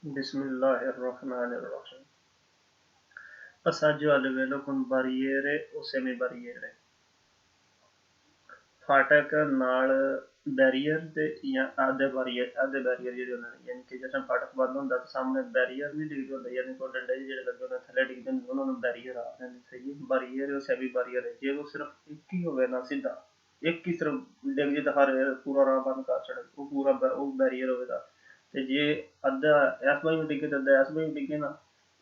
Bismillahirrahmanirrahim. Passaggio a livello con barriere o semi-barriere. फाटक नाल barrier ते या आधे बैरियर जेह्ड़े होंदे ने यानी कि जिस टाइम फाटक बंद होंदा ते सामने बैरियर नहीं डिगदे होंदे यानी कि डंडे जेह्ड़े लग्गे होंदे थल्ले डिगदे होंदे उन्हां नूं बैरियर आखदे ने सही है बैरियर और सेमी बैरियर है जे वो सिर्फ एक ही होवे ना सीधा एक ही सिर्फ डिग जे ते हर पूरा राह बंद कर छड़े वो पूरा वो बैरियर होवेगा ते जे अद्धा इस बाजू डिगे ते अद्धा इस बाजू डिगे ना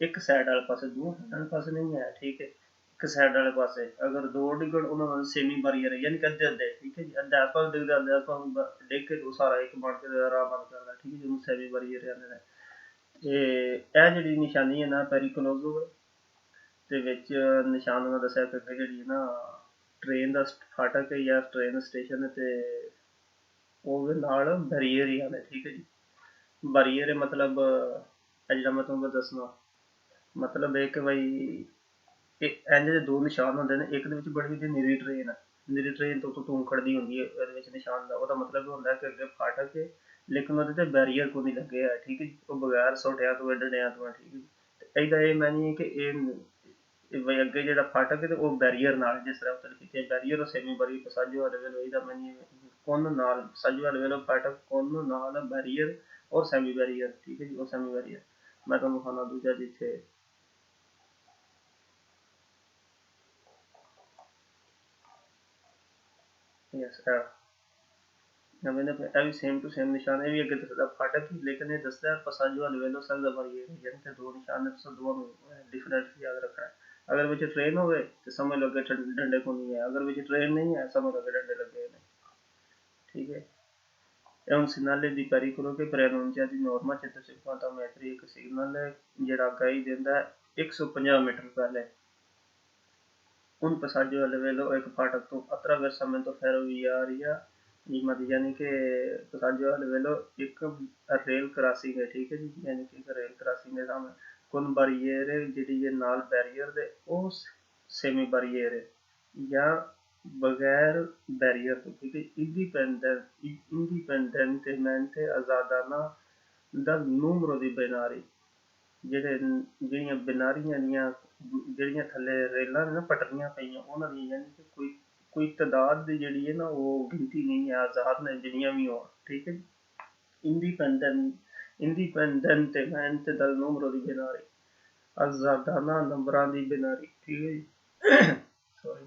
एक साइड वाले पासे दूआ साइड वाले पासे नहीं है ठीक है एक साइड वाले पासे अगर दो डिगण उन्होंने सेमी बैरियर है यानी कि अद्धे अद्धे ठीक है जी अद्धे आस पास डिगदे अद्धे आस पास डिग के तो सारा एक बन के राह बंद करदा ठीक है जिन्होंने सेमी बैरियर आंदे ने ते ਇਹ ਜਿਹੜੀ ਨਿਸ਼ਾਨੀ ਹੈ ਨਾ ਪੈਰੀਕਲੋਜ਼ੋ ਦੇ ਵਿੱਚ ਨਿਸ਼ਾਨ ਉਹਨਾਂ ਦੱਸਿਆ ਕਿ ਅੱਗੇ ਜਿਹੜੀ ਨਾ ਟ੍ਰੇਨ ਦਾ ਫਾਟਕ ਹੈ ਜਾਂ ਟ੍ਰੇਨ ਸਟੇਸ਼ਨ ਤੇ ਉਹਦੇ ਨਾਲ ਬੈਰੀਅਰ ਹੀ ਆਉਂਦੇ ਠੀਕ ਹੈ ਜੀ ਬੈਰੀਅਰ ਮਤਲਬ ਜਿਹੜਾ ਮੈਂ ਤੁਹਾਨੂੰ ਦੱਸਣਾ ਮਤਲਬ ਇਹ ਕਿ ਬਈ ਇੰਝ ਦੇ ਦੋ ਨਿਸ਼ਾਨ ਹੁੰਦੇ ਨੇ ਇੱਕ ਦੇ ਵਿੱਚ ਬੜੀ ਜਿਹੀ ਨਿਰੀ ਟ੍ਰੇਨ ਤੋਂ ਧੂੰ ਖੜਦੀ ਹੁੰਦੀ ਹੈ ਇਹਦੇ ਵਿੱਚ ਨਿਸ਼ਾਨ ਦਾ ਉਹਦਾ ਮਤਲਬ ਇਹ ਹੁੰਦਾ ਕਿ ਅੱਗੇ ਫਾਟਕ ਹੈ ਲੇਕਿਨ ਉਹਦੇ ਤੇ ਬੈਰੀਅਰ ਕੋਈ ਨਹੀਂ ਲੱਗੇ ਹੈ ਠੀਕ ਹੈ ਜੀ ਉਹ ਬਗੈਰ ਸੋਟਿਆਂ ਤੋਂ ਡੰਡਿਆਂ ਤੋਂ ਠੀਕ ਹੈ ਜੀ ਤੇ ਇਹਦਾ ਇਹ ਮੈਂ ਨਹੀਂ ਕਿ ਇਹ ਬਈ ਅੱਗੇ ਜਿਹੜਾ ਫਾਟਕ ਹੈ ਤੇ ਉਹ ਬੈਰੀਅਰ ਨਾਲ ਜਿਸ ਤਰ੍ਹਾਂ ਉੱਤੇ ਲਿਖਿਆ ਬੈਰੀਅਰ ਉਹ ਸੈਮੀ ਬੈਰੀਅਰ ਪਸਾਜੋ ਵਾਲੇ ਵੇਲੇ ਇਹਦਾ ਮੈਂ ਨਹੀਂ ਕੋਨ ਨਾਲ ਪਸਾਜੋ ਵਾਲੇ ਵੇਲੇ ਫਾਟਕ ਕੋਨ ਨਾਲ ਬੈਰੀਅਰ ਔਰ ਸੈਮੀ ਬੈਰੀਅਰ ਠੀਕ ਹੈ ਜੀ ਉਹ ਸੈਮੀ ਬੈਰੀਅਰ ਮੈਂ ਤੁਹਾਨੂੰ ਖਾਣਾ ਦੂਜਾ ਜਿੱਥੇ ਯੈਸ ਨਵੇਂ ਨੇ ਇਹ ਵੀ ਸੇਮ ਟੂ ਸੇਮ ਨਿਸ਼ਾਨ ਇਹ ਵੀ ਅੱਗੇ ਦੱਸਦਾ ਫਾਟਕ ਹੀ ਲੇਕਿਨ ਇਹ ਦੱਸਦਾ ਪਸਾਜੋ ਵਾਲੇ ਵੇਲੇ ਸਭ ਦਾ ਬੈਰੀਅਰ ਯਾਨੀ ਕਿ ਦੋ ਨਿਸ਼ਾਨ ਨੇ ਤੁਸੀਂ ਦੋਵਾਂ ਨੂੰ ਡਿਫਰੈਂਟ ਯਾਦ ਰੱਖਣਾ ਹੈ अगर विच ट्रेन हो तो समझ लो कि डंडे को नहीं है अगर विच ट्रेन नहीं है समझ लो कि डंडे लगे हैं ठीक है è un segnale di pericolo che preannuncia di norma 150 metri एक सिग्नल है ਜਿਹੜਾ ਗਾਈ ਦਿੰਦਾ 150 ਮੀਟਰ ਪਹਿਲੇ उन passaggio a livello एक फाटक तो attraversamento ferroviaria यानी कि passaggio a livello एक रेल क्रॉसिंग है ठीक है जी यानी कि रेल क्रॉसिंग है सामने con barriere ਜਿਹੜੀ ਇਹ ਨਾਲ ਬੈਰੀਅਰ ਦੇ ਉਹ ਸੈਮੀ ਬੈਰੀਅਰ ਹੈ ਜਾਂ बगैर बैरियर तो ठीक है indipendentemente आजादाना dal numero di binari ਜਿਹੜੀਆਂ ਬਿਨਾਰੀਆਂ ਦੀਆਂ ਜਿਹੜੀਆਂ ਥੱਲੇ ਰੇਲਾਂ ਨੇ ਨਾ ਪਟਰੀਆਂ ਪਈਆਂ ਉਹਨਾਂ ਦੀ ਯਾਨੀ ਕਿ ਕੋਈ ਤਾਦਾਦ ਦੀ ਜਿਹੜੀ ਹੈ ਨਾ ਉਹ ਗਿਣਤੀ ਨਹੀਂ ਹੈ ਆਜ਼ਾਦ ਨੇ ਜਿੰਨੀਆਂ ਵੀ ਹੋਣ ਠੀਕ ਹੈ indipendentemente dal numero di binari आजादाना नंबਰਾਂ ਦੀ ਬਿਨਾਰੀ ਠੀਕ ਹੈ ਜੀ sorry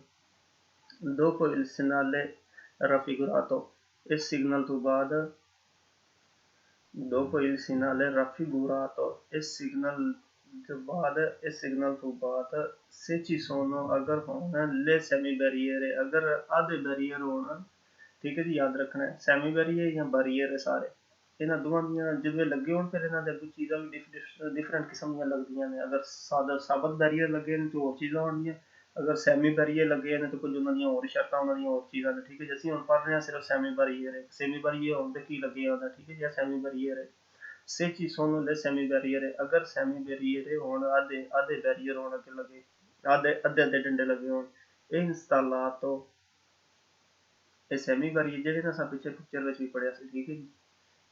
dopo il segnale raffigurato इस signal ਤੋਂ ਬਾਅਦ dopo il segnale raffigurato इस signal ਤੋਂ ਬਾਅਦ se ci sono अगर होना le semi barriere अगर आधे बैरियर होना ठीक है जी याद रखना है semi barrier ਜਾਂ barrier ਸਾਰੇ ਇਹਨਾਂ ਦੋਵਾਂ ਦੀਆਂ ਜਿਵੇਂ ਲੱਗੇ ਹੋਣ ਫਿਰ ਇਹਨਾਂ ਦੇ ਅੱਗੇ ਚੀਜ਼ਾਂ ਵੀ ਡਿਫਰੈਂਟ ਕਿਸਮ ਦੀਆਂ ਲੱਗਦੀਆਂ ਨੇ ਅਗਰ ਸਾਬਤ ਬੈਰੀਅਰ ਲੱਗੇ ਨੇ ਤਾਂ ਹੋਰ ਚੀਜ਼ਾਂ ਹੋਣਗੀਆਂ अगर सैमी बैरियर लगे ने तो कुछ उन्होंने और शर्तां उन्होंने और चीज़ां ने ठीक है जैसे हम पढ़ रहे हैं सिर्फ सैमी बैरियर है सैमी बैरियर होंगे की लगे होता ठीक है या सैमी बैरियर है से चीज़ों ले सैमी बैरियर है अगर सैमी बैरियर होने आधे बैरियर होने के लगे आधे डंडे लगे होन ये इंस्टालातो ये सैमी बैरियर जेह्ड़े ना असां पिछले पिक्चर विच भी पढ़िया सी ठीक है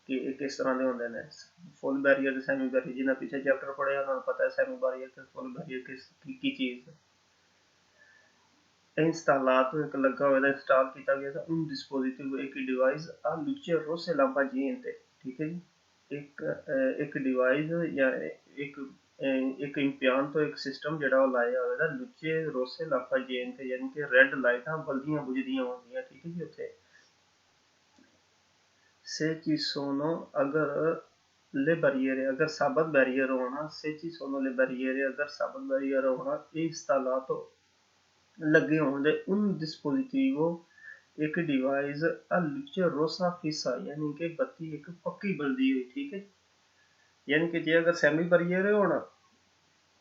कि किस तरह के होंदे ने फुल बैरियर ते सैमी बैरियर जिन्हें पिछले चैप्टर पढ़िया उन्होंने पता है सैमी बैरियर ते फुल बैरियर की चीज़ है installato एक लगा हुआ था इंस्टॉल किया गया था उन डिस्पोजिटिव एक device a luce rosse lampaggiante ठीक है जी एक डिवाइस या एक impianto एक सिस्टम ਜਿਹੜਾ ਉਹ ਲਾਇਆ ਹੋਇਆ ਦਾ luce rosse lampaggiante यानी कि रेड लाइटां बल्दियां बुझदियां होंदियां ठीक है जी ਉੱਥੇ se ci sono अगर le barriere अगर साबत बैरियर होना se ci sono le barriere अगर साबत बैरियर होना installato लगे होंगे उन डिस्पोजिटिवो एक device a luce rossa fissa यानी कि बत्ती एक पक्की बलदी हुई ठीक है यानी कि जे अगर सैमी बैरियर होना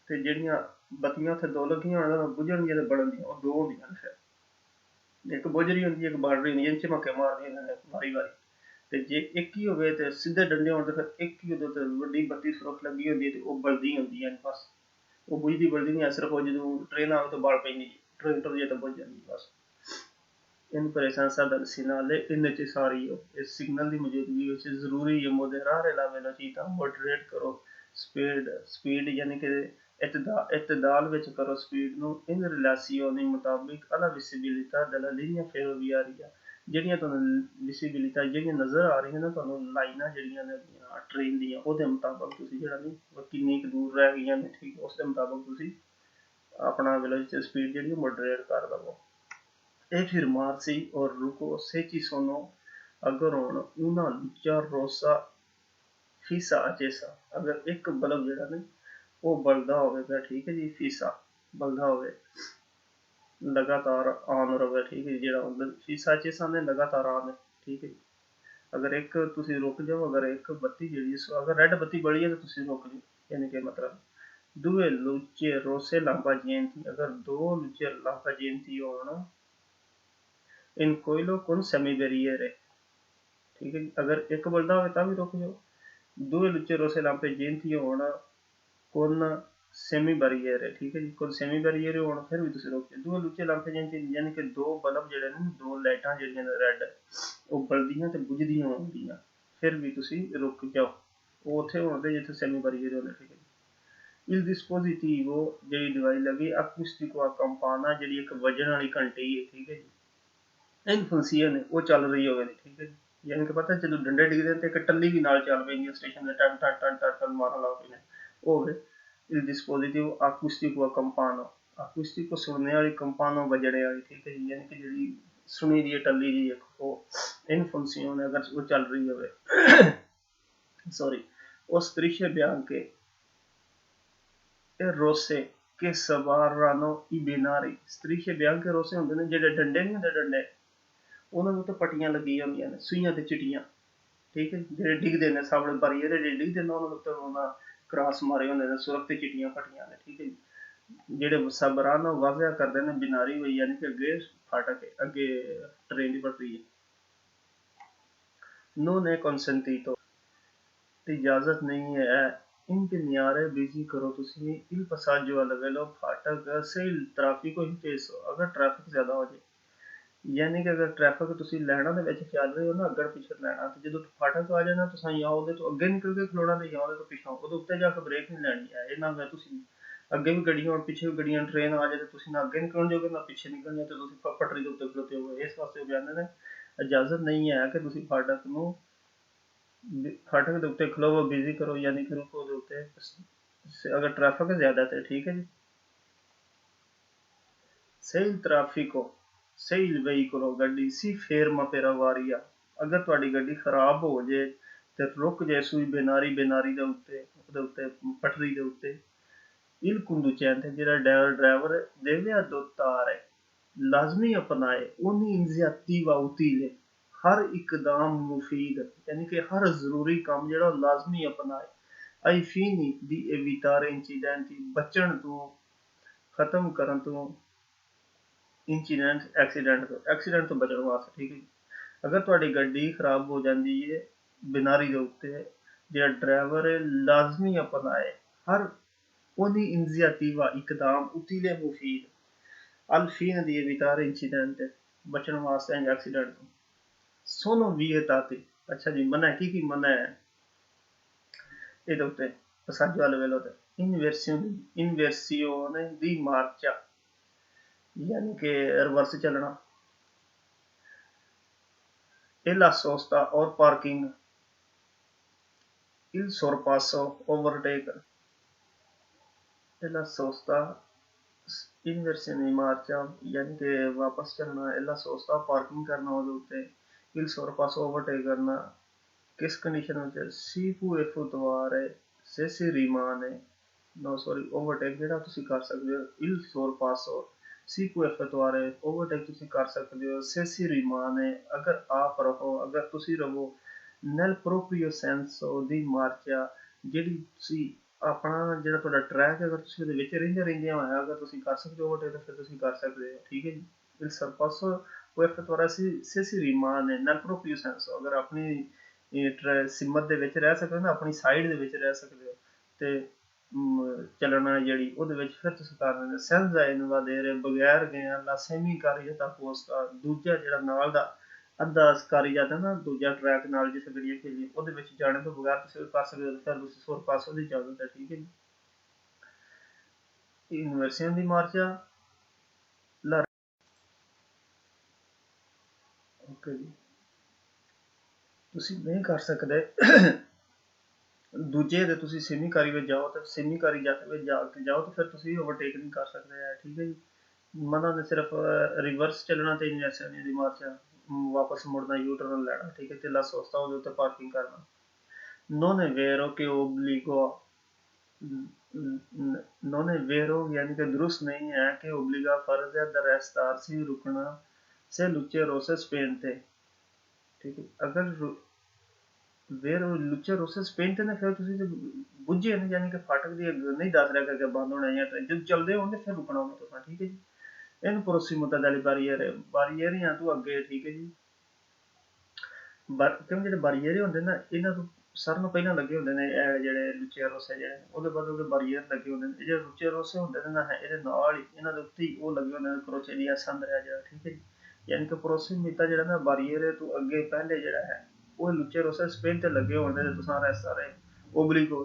ते जेहड़ियां बत्तियां उत्थे दो लगियां होन बुझणगियां ते बढ़नगियां ओह दो होंदियां फिर एक बुझ रही होंदी एक बढ़ रही होंदी इ'यां झमके मारदियां ने बारी बारी ते जे एक ही होवे ते सीधे डंडे होण ते फिर एक ही ओहदे ते वड्डी बत्ती सुरख लगी होंदी ते ओह बलदी होंदी है बस ओह बुझदी नहीं है सिर्फ ओह जदों ट्रेन आवे ते बल पैंदी ट्रेन टुर जाए तो बुझ जाती बस in presenza del segnale è necessario इस सिग्नल की मौजूदगी ਵਿੱਚ ਜ਼ਰੂਰੀ ਹੈ moderare la velocità moderate ਕਰੋ स्पीड यानी कि ਇਤਦਾਲ ਵਿੱਚ ਕਰੋ स्पीड ਨੂੰ in relazione ਮੁਤਾਬਿਕ alla visibilità della linea ferroviaria ਜਿਹੜੀਆਂ ਤੁਹਾਨੂੰ ਵਿਸਿਬਿਲਿਟਾ ਜਿਹੜੀਆਂ ਨਜ਼ਰ ਆ ਰਹੀਆਂ ਨਾ ਤੁਹਾਨੂੰ ਲਾਈਨਾਂ ਜਿਹੜੀਆਂ ਨੇ ਟ੍ਰੇਨ ਦੀਆਂ ਉਹਦੇ ਮੁਤਾਬਕ ਤੁਸੀਂ ਜਿਹੜਾ ਨਹੀਂ ਕਿੰਨੀ ਕੁ ਦੂਰ ਰਹਿ ਗਈਆਂ ਨੇ ਠੀਕ ਉਸ ਦੇ ਮੁਤਾਬਕ ਤੁਸੀਂ ਆਪਣਾ ਵੈਲੋਸਿਟੀ ਸਪੀਡ ਜਿਹੜੀ ਮੋਡਰੇਟ ਕਰ ਲਵੋ e fermarsi o ruco se ci sono aggrono una luce rossa fissa accesa ਅਗਰ ਇੱਕ ਬਲਬ ਜਿਹੜਾ ਨੇ ਉਹ ਬਲਦਾ ਹੋਵੇਗਾ ਠੀਕ ਹੈ ਜੀ ਫੀਸਾ ਬਲਦਾ ਹੋਵੇ ਲਗਾਤਾਰ ਆਨ ਰਹੇ ਠੀਕ ਹੈ ਜਿਹੜਾ ਫੀਸਾ accesa ਨੇ ਲਗਾਤਾਰ ਆਨ ਹੈ ਠੀਕ ਹੈ ਜੀ ਅਗਰ ਇੱਕ ਤੁਸੀਂ ਰੁਕ ਜਾਓ ਅਗਰ ਇੱਕ ਬੱਤੀ ਜਿਹੜੀ ਅਗਰ ਰੈੱਡ ਬੱਤੀ ਬਲੀ ਹੈ ਤਾਂ ਤੁਸੀਂ ਰੁਕ ਜਾਓ ਯਾਨੀ ਕਿ ਮਤਲਬ due luci rosse lampaggianti ਅਗਰ ਦੋ luci lampaggianti ਹੋਣ in coilo con semibarriere ठीक है अगर एक बल्दा हो ਤਾਂ ਵੀ ਰੁਕ ਜਾਓ due luci rosse lampaggianti ਹੋਣ con semi barriere ਠੀਕ ਹੈ ਜੀ con semi barriere ਹੋਣ ਫਿਰ ਵੀ ਤੁਸੀਂ ਰੁਕ ਜਾਓ due luci lampaggianti ਯਾਨੀ ਕਿ ਦੋ ਬਲਬ ਜਿਹੜੇ ਨੇ ਦੋ ਲਾਈਟਾਂ ਜਿਹੜੀਆਂ ਨੇ ਰੈੱਡ ਉਹ ਬਲਦੀਆਂ ਤੇ ਬੁਝਦੀਆਂ ਹੋਣਗੀਆਂ ਫਿਰ ਵੀ ਤੁਸੀਂ ਰੁਕ ਜਾਓ ਉਹ ਉੱਥੇ ਹੋਣਗੇ ਜਿੱਥੇ semi barriere ਹੋਣੇ ਠੀਕ ਹੈ il dispositivo ਜਿਹੜੀ ਡਿਵਾਈਸ ਲੱਗੀ acoustico a campana ਜਿਹੜੀ ਇੱਕ ਵਜਣ ਵਾਲੀ ਘੰਟੀ ਹੈ ਠੀਕ ਹੈ ਜੀ in funzione ਉਹ ਚੱਲ ਰਹੀ ਹੋਵੇ ਠੀਕ ਹੈ ਜੀ ਯਾਨੀ ਕਿ ਪਤਾ ਜਦੋਂ ਡੰਡੇ ਡਿੱਗਦੇ ਤੇ ਇੱਕ ਟੱਲੀ ਵੀ ਨਾਲ ਚੱਲ ਪੈਂਦੀ ਸਟੇਸ਼ਨ ਦੇ ton ton ton ton ton ਮਾਰਨ ਲੱਗ ਪੈਂਦੇ ਉਹ ਹੋਵੇ il dispositivo acoustico a campana acoustico ਸੁਣਨੇ ਵਾਲੀ campana ਵਜਣੇ ਵਾਲੀ ਠੀਕ ਹੈ ਜੀ ਯਾਨੀ ਕਿ ਜਿਹੜੀ ਸੁਣੀ ਦੀ ਟੱਲੀ ਜੀ ਇੱਕ ਉਹ in funzione ਅਗਰ ਉਹ ਚੱਲ ਰਹੀ ਹੋਵੇ ਸੌਰੀ ਉਸ ਦ੍ਰਿਸ਼ ਬਿਆਨ ਕੇ ਰੋਸੇ che separano i binari strisce bianche rosse ਹੁੰਦੇ ਨੇ ਜਿਹੜੇ ਡੰਡੇ ਨਹੀਂ ਹੁੰਦੇ ਡੰਡੇ ਉਹਨਾਂ ਨੂੰ ਤਾਂ ਪੱਟੀਆਂ ਲੱਗੀਆਂ ਹੁੰਦੀਆਂ ਨੇ ਸੂਈਆਂ ਤੇ ਚਿੱਟੀਆਂ ਠੀਕ ਹੈ ਜਿਹੜੇ ਡਿੱਗਦੇ ਨੇ ਸਾਹਮਣੇ ਬਰੀਅਰ ਜਿਹੜੇ ਡਿੱਗਦੇ ਨੇ ਉਹਨਾਂ ਉੱਤੇ ਉਹਨਾਂ ਕ੍ਰਾਸ ਮਾਰੇ ਹੁੰਦੇ ਨੇ ਸੁਰਖ ਤੇ ਚਿੱਟੀਆਂ ਪੱਟੀਆਂ ਨੇ ਠੀਕ ਹੈ ਜੀ ਜਿਹੜੇ ਸਬਰਾਨ ਵਾਜ਼ਿਆ ਕਰਦੇ ਨੇ ਬਿਨਾਰੀ ਹੋਈ ਯਾਨੀ ਕਿ ਅੱਗੇ ਫਾਟਕ ਅੱਗੇ ਟ੍ਰੇਨ ਦੀ ਪਟੜੀ ਹੈ non è consentito ਇਜਾਜ਼ਤ ਨਹੀਂ ਹੈ impegnare busy ਕਰੋ ਤੁਸੀਂ il passaggio al livello फाटक से il traffico inteso ਅਗਰ ਟ੍ਰੈਫਿਕ ਜ਼ਿਆਦਾ ਹੋ ਜਾਏ ਯਾਨੀ ਕਿ ਅਗਰ ਟ੍ਰੈਫਿਕ ਤੁਸੀਂ ਲਾਈਨਾਂ ਦੇ ਵਿੱਚ ਚੱਲ ਰਹੇ ਹੋ ਨਾ ਅੱਗੇ ਪਿੱਛੇ ਲੈਣਾ ਤੇ ਜਦੋਂ ਫਾਟਕ ਆ ਜਾਣਾ ਤੁਸੀਂ ਜਾਂ ਉਹਦੇ ਤੋਂ ਅੱਗੇ ਨਿਕਲ ਕੇ ਖਲੋਣਾ ਤੇ ਜਾਂ ਉਹਦੇ ਤੋਂ ਪਿੱਛੋਂ ਉਹਦੇ ਉੱਤੇ ਜਾ ਕੇ ਬ੍ਰੇਕ ਨਹੀਂ ਲੈਣੀ ਹੈ ਇਹ ਨਾ ਹੋਵੇ ਤੁਸੀਂ ਅੱਗੇ ਵੀ ਗੱਡੀਆਂ ਹੋਣ ਪਿੱਛੇ ਵੀ ਗੱਡੀਆਂ ਟ੍ਰੇਨ ਆ ਜਾਏ ਤੇ ਤੁਸੀਂ ਨਾ ਅੱਗੇ ਨਿਕਲਣ ਜੋਗੇ ਨਾ ਪਿੱਛੇ ਨਿਕਲਣ ਤੇ ਤੁਸੀਂ ਪਟੜੀ ਦੇ ਉੱਤੇ ਖਲੋਤੇ ਹੋ ਇਸ ਵਾਸਤੇ ਕਹਿੰਦੇ ਨੇ ਇਜਾਜ਼ਤ ਨਹੀਂ ਹੈ ਕਿ ਤੁਸੀਂ ਫਾਟਕ ਨੂੰ ਫਾਟਕ ਦੇ ਉੱਤੇ ਖਲੋਵੋ ਬਿਜ਼ੀ ਕਰੋ ਯਾਨੀ ਕਿ ਰੁਕੋ ਦੇ ਉੱਤੇ ਅਗਰ ਟ੍ਰੈਫਿਕ ਜ਼ਿਆਦਾ ਤੇ ਠੀਕ ਹੈ ਜੀ se il traffico se il veicolo ਗੱਡੀ si ferma per avaria ਅਗਰ ਤੁਹਾਡੀ ਗੱਡੀ ਖਰਾਬ ਹੋ ਜੇ ਤੇ ਰੁਕ ਜੇ ਸੂਈ ਬਿਨਾਰੀ ਦੇ ਉੱਤੇ ਉਹਦੇ ਉੱਤੇ ਪਟੜੀ ਦੇ ਉੱਤੇ il conducente ਜਿਹੜਾ ਡਰਾਈਵਰ deve adottare ਲਾਜ਼ਮੀ ਅਪਣਾਏ ogni iniziativa utile ਹਰ ਇਕਦਾਮ ਮੁਫੀਦ ਯਾਨੀ ਕਿ ਹਰ ਜ਼ਰੂਰੀ ਕੰਮ ਜਿਹੜਾ ਲਾਜ਼ਮੀ ਅਪਣਾਏ ai fini di evitare incidenti ਬਚਣ ਤੋਂ ਖਤਮ ਕਰਨ ਤੋਂ ਐਕਸੀਡੈਂਟ ਤੋਂ ਬਚਣ ਵਾਸਤੇ ਠੀਕ ਹੈ ਜੀ ਅਗਰ ਤੁਹਾਡੀ ਗੱਡੀ ਖਰਾਬ ਹੋ ਜਾਂਦੀ ਹੈ ਬਿਨਾਰੀ ਦੇ ਉੱਤੇ ਜਿਹੜਾ ਡਰਾਈਵਰ ਹੈ ਲਾਜ਼ਮੀ ਅਪਣਾਏ ਹਰ ogni iniziativa ਇਕਦਾਮ utile ਮੁਫੀਦ al fine di evitare incidenti ਬਚਣ ਵਾਸਤੇ ਐਕਸੀਡੈਂਟ ਤੋਂ sono vietati ਅੱਛਾ ਜੀ ਮਨਾ ਕੀ ਮਨਾ ਹੈ ਇਹਦੇ ਉੱਤੇ passaggio al livello inversione di marcia यानी कि रिवर्स चलना e la sosta और parking il sorpasso overtake e la sosta inversione di marcia यानी कि वापस चलना e la sosta पार्किंग करना ਉਹਦੇ ਉੱਤੇ il sorpasso overtake करना किस कंडीशन में si può effettuare se si rimane no sorry overtake ਜਿਹੜਾ ਤੁਸੀਂ ਕਰ ਸਕਦੇ ਹੋ il sorpasso si può effettuare overtake ਤੁਸੀਂ ਕਰ ਸਕਦੇ ਹੋ se si rimane ਅਗਰ ਆਪ ਰਹੋ ਅਗਰ ਤੁਸੀਂ ਰਹੋ nel proprio senso di marcia ਜਿਹੜੀ ਤੁਸੀਂ ਆਪਣਾ ਜਿਹੜਾ ਤੁਹਾਡਾ ਟਰੈਕ ਅਗਰ ਤੁਸੀਂ ਉਹਦੇ ਵਿੱਚ ਰਹਿੰਦਿਆਂ ਹੋਇਆ ਅਗਰ ਤੁਸੀਂ ਕਰ ਸਕਦੇ ਹੋ overtake ਤਾਂ ਫਿਰ ਤੁਸੀਂ ਕਰ ਸਕਦੇ ਹੋ ਠੀਕ ਹੈ ਜੀ il sorpasso può effettuare se si rimane nel proprio senso ਅਗਰ ਆਪਣੀ ਸਿਮਤ ਦੇ ਵਿੱਚ ਰਹਿ ਸਕਦੇ ਹੋ ਨਾ ਆਪਣੀ ਸਾਈਡ ਦੇ ਵਿੱਚ ਰਹਿ ਸਕਦੇ ਹੋ ਤੇ ਚੱਲਣਾ ਜਿਹੜੀ ਉਹਦੇ ਵਿੱਚ ਫਿਰ ਤੁਸੀਂ ਕਰ ਰਹੇ ਸੈਂਜ਼ਾ ਇਨਵਾਦੇਰੇ ਬਗੈਰ ਗਿਆ ਲਾ ਸੈਮੀ ਕਾਰੀਜਤਾ ਪੋਸਟਾ ਦੂਜਾ ਜਿਹੜਾ ਨਾਲ ਦਾ ਅੱਧਾ ਕਾਰੀਜਤਾ ਨਾ ਦੂਜਾ ਟਰੈਕ ਨਾਲ ਜਿਸ ਗੱਡੀਆਂ ਖੇਲੀ ਉਹਦੇ ਵਿੱਚ ਜਾਣ ਤੋਂ ਬਗੈਰ ਤੁਸੀਂ ਕਰ ਸਕਦੇ ਹੋ ਫਿਰ ਤੁਸੀਂ ਸੁਰ ਪਾਸੋਂ ਦੀ ਇਜਾਜ਼ਤ ਹੈ ਠੀਕ ਹੈ ਜੀ ਇਨਵਰਸੀਆਂ ਦੀ ਮਾਰਚਾ ਲਾ ਓਕੇ ਜੀ ਤੁਸੀਂ ਨਹੀਂ ਕਰ ਸਕਦੇ ਦੂਜੇ ਦੇ ਤੁਸੀਂ ਸੈਮੀ ਕਾਰੀ ਵਿੱਚ ਜਾਓ ਤਾਂ ਸੈਮੀ ਕਾਰੀ ਵਿੱਚ ਜਾ ਕੇ ਜਾਓ ਤਾਂ ਫਿਰ ਤੁਸੀਂ ਓਵਰਟੇਕ ਨਹੀਂ ਕਰ ਸਕਦੇ ਹੈ ਠੀਕ ਹੈ ਜੀ ਮਨਾਂ ਨੇ ਸਿਰਫ ਰਿਵਰਸ ਚੱਲਣਾ ਤੇ ਇਨਵਰਸੀਆਂ ਦੀ ਮਾਰਚਾ ਵਾਪਸ ਮੁੜਨਾ ਯੂ ਟਰਨ ਲੈਣਾ ਠੀਕ ਹੈ ਤੇ ਲਾ ਸੋਚਦਾ ਉਹਦੇ ਉੱਤੇ ਪਾਰਕਿੰਗ ਕਰਨਾ non è vero che obbligo non è vero यानी कि दुरुस्त नहीं है कि ओब्लिगा फर्ज है दरस्तारसी रुकना से लुचे रोसे स्पेन थे ठीक है अगर वेर लुचे रोसे स्पेन थे ना फिर ਤੁਸੀਂ ਤੇ ਬੁੱਝੇ ਨੇ ਯਾਨੀ ਕਿ ਫਾਟਕ ਦੀ ਨਹੀਂ ਦੱਸ ਰਿਹਾ ਕਿ ਬੰਦ ਹੋਣਾ ਜਾਂ ਟ੍ਰੇਨ ਜਦ ਚੱਲਦੇ ਹੋਣਗੇ ਫਿਰ ਰੁਕਣਾ ਹੋਣਾ ਤੁਸੀਂ ਠੀਕ ਹੈ ਜੀ ਇਹਨੂੰ ਪ੍ਰੋਸੀਮੋਤਾ ਵਾਲੀ ਬਾਰੀਅਰ ਜਾਂ ਤੋਂ ਅੱਗੇ ਠੀਕ ਹੈ ਜੀ ਕਿਉਂ ਜਿਹੜੇ ਬਾਰੀਅਰ ਹੁੰਦੇ ਨਾ ਇਹਨਾਂ ਤੋਂ ਸਰ ਨੂੰ ਪਹਿਲਾਂ ਲੱਗੇ ਹੁੰਦੇ ਨੇ ਇਹ ਜਿਹੜੇ ਲੁਚੇ ਰੋਸੇ ਜਿਹੜੇ ਉਹਦੇ ਬਾਅਦ ਉਹਦੇ ਬਾਰੀਅਰ ਲੱਗੇ ਹੁੰਦੇ ਨੇ ਇਹ ਜਿਹੜੇ ਲੁਚੇ ਰੋਸੇ ਹੁੰਦੇ ਨੇ ਨਾ ਇਹਦੇ ਨਾਲ ਹੀ ਇਹਨਾਂ ਦੇ ਉੱਤੇ ਉਹ ਲੱਗੇ ਹੁੰਦੇ ਨੇ ਕਰੋਚੇ ਦੀ ਸੰਦ ਰਿਹਾ ਜਿਹੜਾ ਠੀਕ ਹੈ ਜੀ ਯਾਨੀ ਕਿ ਪ੍ਰੋਸੀਮੋਤਾ ਜਿਹੜਾ ਨਾ ਬਾਰੀਅਰ ਤੋਂ ਅੱਗੇ ਪਹਿਲੇ ਜਿਹੜਾ ਹੈ ਉਹ ਲੁਚੇ ਰੋਸੇ ਸਪੇਨ ਤੇ ਲੱਗੇ ਹੁੰਦੇ ਨੇ ਤੁਸੀਂ ਸਾਰੇ ਓਬਲੀਗੋ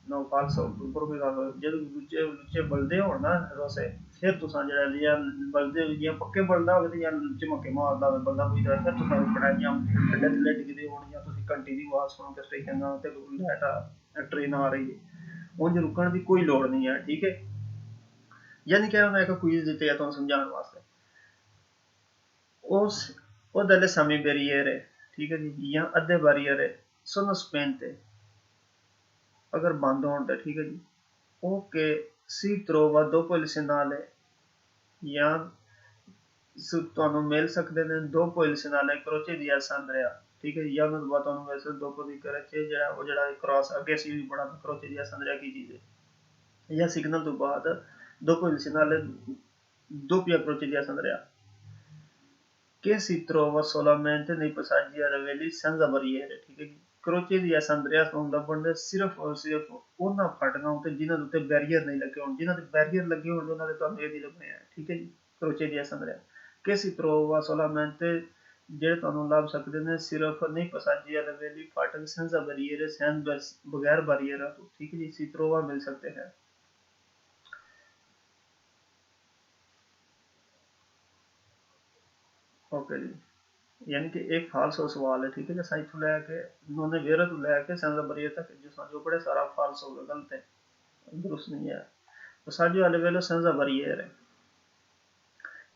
no falso proprio ਜਦੋਂ ਲੁੱਚੇ ਬਲਦੇ ਹੋਣ ਨਾ ਰੋਸੇ ਫਿਰ ਤੁਸੀਂ ਜਿਹੜਾ ਜਾਂ ਬਲਦੇ ਜਾਂ ਪੱਕੇ ਬਲਦਾ ਹੋਵੇ ਤੇ ਜਾਂ ਝਮਕੇ ਮਾਰਦਾ ਹੋਵੇ ਬੰਦਾ ਕੋਈ ਤਰ੍ਹਾਂ ਫਿਰ ਤੁਸੀਂ ਪੜਾਈਆਂ ਥੱਲੇ ਥੱਲੇ ਡਿੱਗਦੇ ਹੋਣ ਜਾਂ ਤੁਸੀਂ ਘੰਟੀ ਦੀ ਆਵਾਜ਼ ਸੁਣ ਕੇ ਸਟੇਸ਼ਨ ਨਾਲ ਤੇ ਲੈਟ ਟ੍ਰੇਨ ਆ ਰਹੀ ਹੈ ਉਂਝ ਰੁਕਣ ਦੀ ਕੋਈ ਲੋੜ ਨਹੀਂ ਹੈ ਠੀਕ ਹੈ ਯਾਨੀ ਕਿ ਉਹਨਾਂ ਇੱਕ ਕੁਇਜ਼ ਦਿੱਤੇ ਆ ਤੁਹਾਨੂੰ ਸਮਝਾਉਣ ਵਾਸਤੇ ਉਸ ਉਹ delle semi barriere ठीक है जी ਜਾਂ ਅੱਧੇ ਬਾਰੀਅਰ sono spente अगर बंद होने ते ठीक है जी o che si trova dopo il segnale ਜਾਂ ਤੁਹਾਨੂੰ ਮਿਲ ਸਕਦੇ ਨੇ dopo il segnale croce di Alessandria ਠੀਕ ਹੈ ਜੀ ਜਾਂ ਉਹਨਾਂ ਤੋਂ ਬਾਅਦ ਤੁਹਾਨੂੰ ਵੈਸੇ dopo di croce ਜਿਹੜਾ ਕ੍ਰਾਸ ਅੱਗੇ ਸੀ ਵੀ ਬੜਾ croce di Alessandria ਕੀ ਚੀਜ਼ ਹੈ ਜਾਂ ਸਿਗਨਲ ਤੋਂ ਬਾਅਦ dopo il segnale doppia croce di Alessandria che si trova solamente nei passaggi a livelli senza barriere ठीक है जी ਕਰੋਚੇ ਦੀ ਸੰਦਰਿਆ ਤੋਂ ਲੱਭਣ ਦੇ ਸਿਰਫ ਔਰ ਸਿਰਫ ਉਹਨਾਂ ਫਟਕਾਂ ਉੱਤੇ ਜਿਨ੍ਹਾਂ ਦੇ ਉੱਤੇ ਬੈਰੀਅਰ ਨਹੀਂ ਲੱਗੇ ਹੋਣ ਜਿਨ੍ਹਾਂ ਦੇ ਬੈਰੀਅਰ ਲੱਗੇ ਹੋਣ ਉਹਨਾਂ ਦੇ ਤੁਹਾਨੂੰ ਇਹ ਨਹੀਂ ਲੱਭਣੇ ਆ ਠੀਕ ਹੈ ਜੀ ਕਰੋਚੇ ਦੀ ਸੰਦਰਿਆ che si trova solamente ਜਿਹੜੇ ਤੁਹਾਨੂੰ ਲੱਭ ਸਕਦੇ ਨੇ ਸਿਰਫ ਨਹੀਂ ਪਸਾਜੀ ਵਾਲੇ ਵੇਲੀ ਫਾਟਕ senza barriere ਬਗੈਰ ਬਾਰੀਅਰਾਂ ਤੋਂ ਠੀਕ ਹੈ ਜੀ si trova ਮਿਲ ਸਕਦੇ ਹੈ ओके जी यानी कि एक फाल्स सवाल है ठीक है जैसा इथों लैके उन्होंने वेरा तो लैके सेंजा बरियर तक जो बड़े सारा फाल्स होगा गलत है दुरुस्त नहीं है पसाजो वाले वेलो सेंजा बरियर है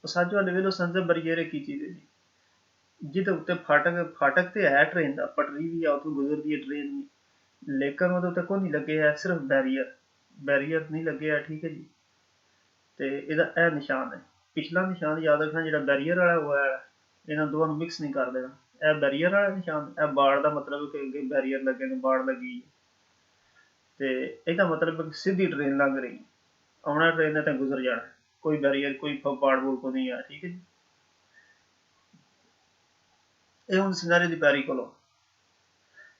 पसाजो वाले वेलो सेंजा बरियर की चीज है जी जिदे उत्ते फाटक ते है ट्रेन दा पटरी भी आ उतों गुजरदी है ट्रेन भी लेकिन ਉਹਦੇ ਉੱਤੇ ਕੋਈ ਨਹੀਂ ਲੱਗੇ ਹੈ ਸਿਰਫ ਬੈਰੀਅਰ ਨਹੀਂ ਲੱਗੇ ਹੈ ਠੀਕ ਹੈ ਜੀ ਤੇ ਇਹਦਾ ਇਹ ਨਿਸ਼ਾਨ ਹੈ ਪਿਛਲਾ ਨਿਸ਼ਾਨ ਯਾਦ ਰੱਖਣਾ ਜਿਹੜਾ ਬੈਰੀਅਰ ਵਾਲਾ ਹੋਇਆ ਇਹਨਾਂ ਦੋਵਾਂ ਨੂੰ ਮਿਕਸ ਨਹੀਂ ਕਰ ਦੇਣਾ ਇਹ ਬੈਰੀਅਰ ਵਾਲਾ ਨਿਸ਼ਾਨ ਇਹ ਬਾੜ ਦਾ ਮਤਲਬ ਕਿ ਅੱਗੇ ਬੈਰੀਅਰ ਲੱਗੇ ਨੇ ਬਾੜ ਲੱਗੀ ਤੇ ਇਹਦਾ ਮਤਲਬ ਸਿੱਧੀ ਟ੍ਰੇਨ ਲੰਘ ਰਹੀ ਆਉਣਾ ਟ੍ਰੇਨ ਨੇ ਤਾਂ ਗੁਜ਼ਰ ਜਾਣਾ ਕੋਈ ਬੈਰੀਅਰ ਕੋਈ ਬਾੜ ਬੂੜ ਕੋ ਨਹੀਂ ਆ ਠੀਕ ਹੈ ਜੀ ਇਹ ਹੁਣ ਸਿਨਾਰੇ ਦੀ ਪੈਰੀ ਕੋਲੋਂ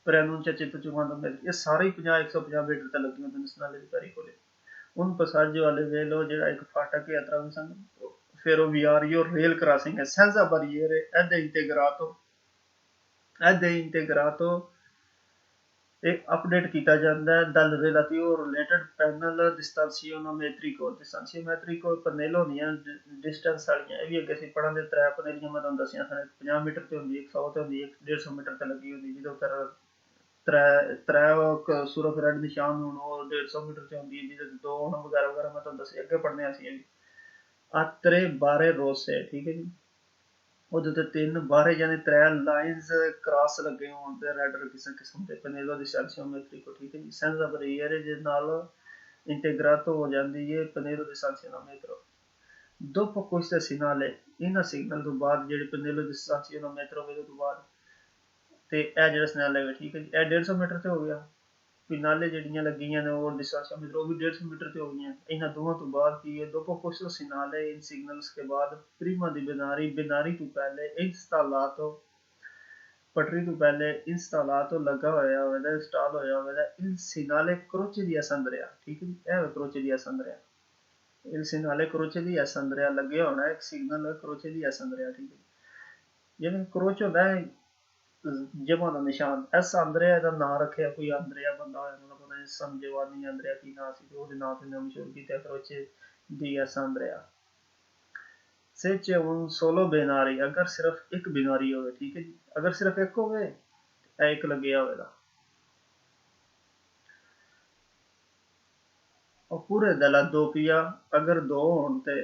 ਪ੍ਰੈਨੂਨਚਿਤ ਚੁਗਾਂ ਦਾ ਇਹ ਸਾਰੇ 50-150 ਮੀਟਰ ਤੇ ਲੱਗੇ ਹੁੰਦੇ ਨੇ ਸਿਨਾਰੇ ਦੀ ਪੈਰੀ ਕੋਲੇ उन पसाजे वाले वेलो ਜਿਹੜਾ ਇੱਕ ਫਾਟਕ ਯਾਤਰਾ ਵੀ ਸਨ ferroviario rail crossing è senza barriere ed è integrato e update ਕੀਤਾ ਜਾਂਦਾ ਹੈ dal relativo related panel distanziometrico panel ਹੁੰਦੀਆਂ distance ਵਾਲੀਆਂ ਇਹ ਵੀ ਅੱਗੇ ਅਸੀਂ ਪੜਾਂਗੇ ਤਰੇ ਪਨੇਲੀਆਂ ਮੈਂ ਤੁਹਾਨੂੰ ਦੱਸੀਆਂ ਸਨ 50 ਮੀਟਰ ਤੇ ਹੁੰਦੀ 100 ਤੇ ਹੁੰਦੀ 150 ਮੀਟਰ ਤੇ ਲੱਗੀ ਹੁੰਦੀ ਜਿਹਦੇ ਉੱਤੇ त्रै सूरख रेड निशान होने और 150 मीटर से होंगी जिसे दो होना वगैरह वगैरह मैं तो दस अगे पढ़ने सी आत्रे बारे रोसे ठीक है जी ਉਹਦੇ ਤੇ ਤਿੰਨ ਬਾਰੇ ਜਾਨੇ ਤਰੇ ਲਾਈਨਸ ਕ੍ਰਾਸ ਲੱਗੇ ਹੋਣ ਤੇ ਰੈਡਰ ਕਿਸੇ ਕਿਸਮ ਦੇ ਪਨੇਲੋ ਦੀ ਸੈਂਸੀਓਮੈਟ੍ਰਿਕ ਠੀਕ ਹੈ ਜੀ ਸੈਂਸਾ ਬਰੀਅਰ ਦੇ ਨਾਲ ਇੰਟੀਗ੍ਰਾਟੋ ਹੋ ਜਾਂਦੀ ਹੈ ਪਨੇਲੋ ਦੀ ਸੈਂਸੀਓਮੈਟ੍ਰਿਕ dopo questo segnale ਇਹਨਾਂ ਸਿਗਨਲ ਤੋਂ ਬਾਅਦ ਜਿਹੜੇ ਪਨੇਲੋ ਦੀ ਸੈਂਸੀਓਮੈਟ੍ਰਿਕ ਤੋਂ ਬਾਅਦ ਤੇ ਇਹ ਜਿਹੜਾ ਸਿਗਨਲ ਹੈ ਠੀਕ ਹੈ ਜੀ ਇਹ 150 ਮੀਟਰ ਤੇ ਹੋ ਗਿਆ ਫਿਨਾਲੇ ਜਿਹੜੀਆਂ ਲੱਗੀਆਂ ਨੇ ਉਹ डिस्टेंस ਮੀਟਰ ਉਹ ਵੀ 150 ਮੀਟਰ ਤੇ ਹੋ ਗਈਆਂ ਇਹਨਾਂ ਦੋਵਾਂ ਤੋਂ ਬਾਅਦ ਕੀ ਹੈ dopo questo segnale in signals के बाद prima di binari ਤੋਂ ਪਹਿਲੇ installato पटरी तो पहले इंस्टालाto लगा होया होवेगा इंस्टॉल होया होवेगा il segnale croce di S Andrea ठीक है जी ਇਹ croce di S Andrea il segnale croce di S Andrea ਲੱਗਿਆ ਹੋਣਾ ਇੱਕ signal croce di S Andrea ਠੀਕ ਹੈ ਜਿਵੇਂ croce ਹੁੰਦਾ ਹੈ ਜਮਾ ਦਾ ਨਿਸ਼ਾਨ ਐਸ ਅੰਦਰਿਆ ਦਾ ਨਾਂ ਰੱਖਿਆ ਕੋਈ ਅੰਦਰਿਆ ਬੰਦਾ ਹੋਇਆ ਉਹਨਾਂ ਪਤਾ ਨਹੀਂ ਸੰਜਵਾਨੀ ਅੰਦਰਿਆ ਕੀ ਨਾਂ ਸੀ ਤੇ ਉਹਦੇ ਨਾਂ ਤੇ ਨਾਮ ਮਸ਼ਹੂਰ ਕੀਤਾ croce di S Andrea से c'è un solo binari अगर सिर्फ एक binari होवे ठीक है जी अगर सिर्फ एक होवे एक लग्या होवेगा और पूरे दला दोपिया अगर दो होन ते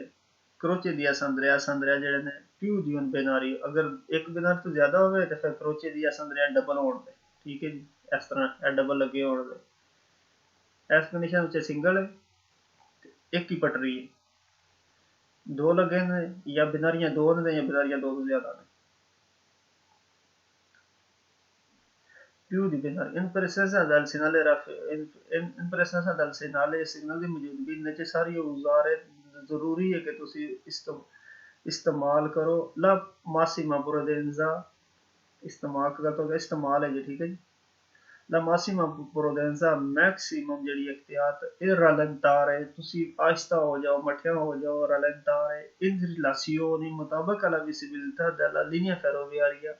croce di S Andrea ਜਿਹੜੇ ਨੇ più di un binario अगर एक बिनारी तो ज्यादा होवे ਤੇ ਫਿਰ croce di S Andrea double होण ਤੇ ਠੀਕ ਹੈ ਜੀ ਇਸ ਤਰ੍ਹਾਂ ਇਹ ਡਬਲ ਲੱਗੇ ਹੋਣ ਤੇ ਇਸ ਕੰਡੀਸ਼ਨ ਵਿੱਚ ਸਿੰਗਲ ਹੈ ਇੱਕ ਹੀ ਪਟਰੀ ਹੈ दो लगे ने या बिनारियां दो ने या बिनारियां दो से ज्यादा ने più di binari in presenza del segnale in presenza del segnale signal ਦੀ ਮੌਜੂਦਗੀ necessario usare ਜ਼ਰੂਰੀ ਹੈ ਕਿ ਤੁਸੀਂ इस्तेमाल करो la massima prudenza इस्तेमाल का तो इस्तेमाल है जी ठीक है जी la massima prudenza maximum ਜਿਹੜੀ ਇhtiyat e rallentare ਤੁਸੀਂ ਆਹਿਸਤਾ ਹੋ ਜਾਓ ਮਠਿਆ ਹੋ ਜਾਓ rallentare in relazione ਮੁਤਾਬਕ alla visibilità della linea ferroviaria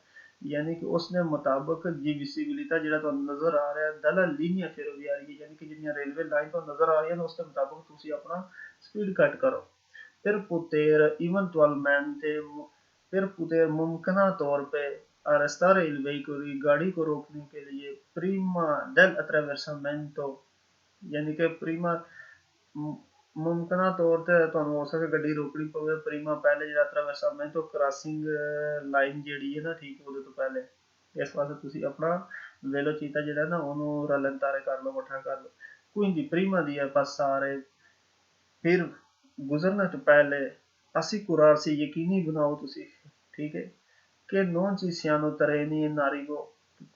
यानी कि उसने मुताबिक जी विजिबिलिटी ਜਿਹੜਾ ਤੁਹਾਨੂੰ ਨਜ਼ਰ ਆ ਰਿਹਾ della linea ferroviaria यानी कि ਜਿਹੜੀਆਂ ਰੇਲਵੇ ਲਾਈਨ ਤੋਂ ਨਜ਼ਰ ਆ ਰਹੀਆਂ ਨੇ ਉਸ ਦੇ ਮੁਤਾਬਕ ਤੁਸੀਂ ਆਪਣਾ ਸਪੀਡ ਘੱਟ ਕਰੋ per poter eventualmente per poter मुमकिन तौर पे arrestare il veicolo गाड़ी को रोकने के लिए prima del attraversamento यानी कि prima ਮੁਮਕਿਨ ਤੌਰ ਤੇ ਤੁਹਾਨੂੰ ਹੋ ਸਕੇ ਗੱਡੀ ਰੋਕਣੀ ਪਵੇ ਪ੍ਰੀਮਾ ਪਹਿਲੇ ਜਿਹੜਾ attraversamento ਕ੍ਰਾਸਿੰਗ ਲਾਈਨ ਜਿਹੜੀ ਹੈ ਨਾ ਠੀਕ ਉਹਦੇ ਤੋਂ ਪਹਿਲੇ ਇਸ ਵਾਸਤੇ ਤੁਸੀਂ ਆਪਣਾ velocità ਜਿਹੜਾ ਨਾ ਉਹਨੂੰ rallentare ਕਰ ਲਓ ਮੱਠਾ ਕਰ ਲਓ quindi prima di passare ਫਿਰ गुजरने तो पहले assicurarsi यकीनी बनाओ तुसी ठीक है कि non ci siano treni in arrivo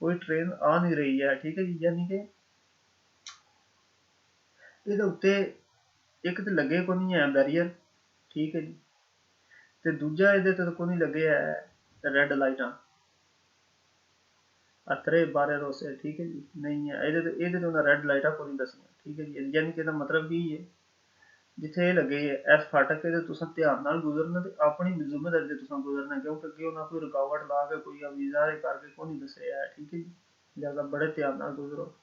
कोई ट्रेन आ नहीं रही है ठीक है जी यानी कि ਇਹਦੇ ਉੱਤੇ ਇੱਕ ਤੇ ਲੱਗੇ ਕੋਈ ਨਹੀਂ ਹੈ ਬੈਰੀਅਰ ਠੀਕ ਹੈ ਜੀ ਤੇ ਦੂਜਾ ਇਹਦੇ ਤੇ ਕੋਈ ਨਹੀਂ ਲੱਗੇ ਹੈ ਰੈੱਡ ਲਾਈਟਾਂ ਅਤਰੇ ਬਾਰੇ ਰੋਸੇ ਠੀਕ ਹੈ ਜੀ ਨਹੀਂ ਹੈ ਇਹਦੇ ਤੇ ਉਹਨਾਂ ਰੈੱਡ ਲਾਈਟਾਂ ਕੋਈ ਨਹੀਂ ਦੱਸੀਆਂ ਠੀਕ ਹੈ ਜੀ ਯਾਨੀ ਕਿ ਇਹਦਾ ਮਤਲਬ ਕੀ ਹੈ ਜਿੱਥੇ ਇਹ ਲੱਗੇ ਇਸ ਫਾਟਕ ਤੇ ਤੁਸੀਂ ਧਿਆਨ ਨਾਲ ਗੁਜ਼ਰਨਾ ਤੇ ਆਪਣੀ ਜ਼ਿੰਮੇਵਾਰੀ ਤੇ ਤੁਸੀਂ ਗੁਜ਼ਰਨਾ ਕਿਉਂਕਿ ਅੱਗੇ ਉਹਨਾਂ ਕੋਈ ਰੁਕਾਵਟ ਲਾ ਕੇ ਕੋਈ ਅਵੀਜ਼ਾਰੇ ਕਰਕੇ ਕੋਈ ਨਹੀਂ ਦੱਸਿਆ ਹੈ ਠੀਕ ਹੈ ਜੀ ਜ਼ਿਆਦਾ ਬੜੇ ਧਿਆਨ ਨਾਲ ਗੁਜ਼ਰੋ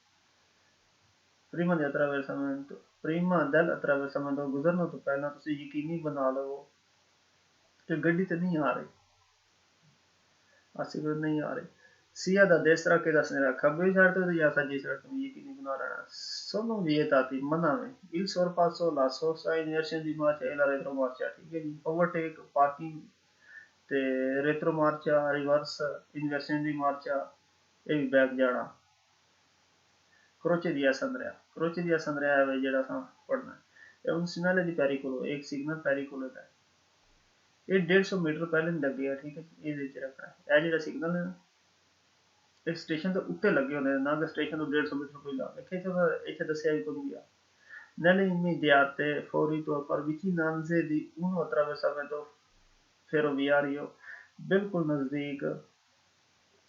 prima di attraversamento prima del attraversamento ਗੁਜ਼ਰਨਾ ਤੋਂ ਪਹਿਲਾਂ ਤੁਸੀਂ ਯਕੀਨੀ ਬਣਾ ਲਓ ਕਿ ਗੱਡੀ ਤੇ ਨਹੀਂ ਆ ਰਹੀ ਅਸੀਂ ਕੋਈ ਨਹੀਂ ਆ ਰਹੀ sia da destra che da sinistra ਖੱਬੀ ਸਾਈਡ ਤੋਂ ਜਾਂ ਸੱਜੀ ਸਾਈਡ ਤੋਂ ਯਕੀਨੀ ਬਣਾ ਲੈਣਾ sono vietati manave il sorpasso la sosta inversione di marcia e la retromarcia ਠੀਕ ਹੈ ਜੀ overtake parking ਤੇ retromarcia reverse inversione di marcia ਇਹ ਵੀ ਬੈਕ ਜਾਣਾ croce di S Andrea ਹੈ ਜਿਹੜਾ ਸਾਂ ਪੜਨਾ è un segnale di pericolo एक signal pericolo ਹੈ ਇਹ 150 ਮੀਟਰ ਪਹਿਲੇ ਲੱਗਿਆ ਠੀਕ ਹੈ ਇਹਦੇ ਵਿੱਚ ਰੱਖਣਾ ਇਹ ਜਿਹੜਾ ਸਿਗਨਲ ਹੈ ਇੱਕ ਸਟੇਸ਼ਨ ਦੇ ਉੱਤੇ ਲੱਗੇ ਹੁੰਦੇ ਨੇ ਨਾ ਕਿ ਸਟੇਸ਼ਨ ਤੋਂ 150 ਮੀਟਰ ਪਹਿਲਾਂ ਇੱਥੇ ਦੱਸਿਆ ਵੀ ਕੋਈ ਗਿਆ nelle immediate fuori tौर पर vicinanze di un attraversamento ferroviario ਬਿਲਕੁਲ ਨਜ਼ਦੀਕ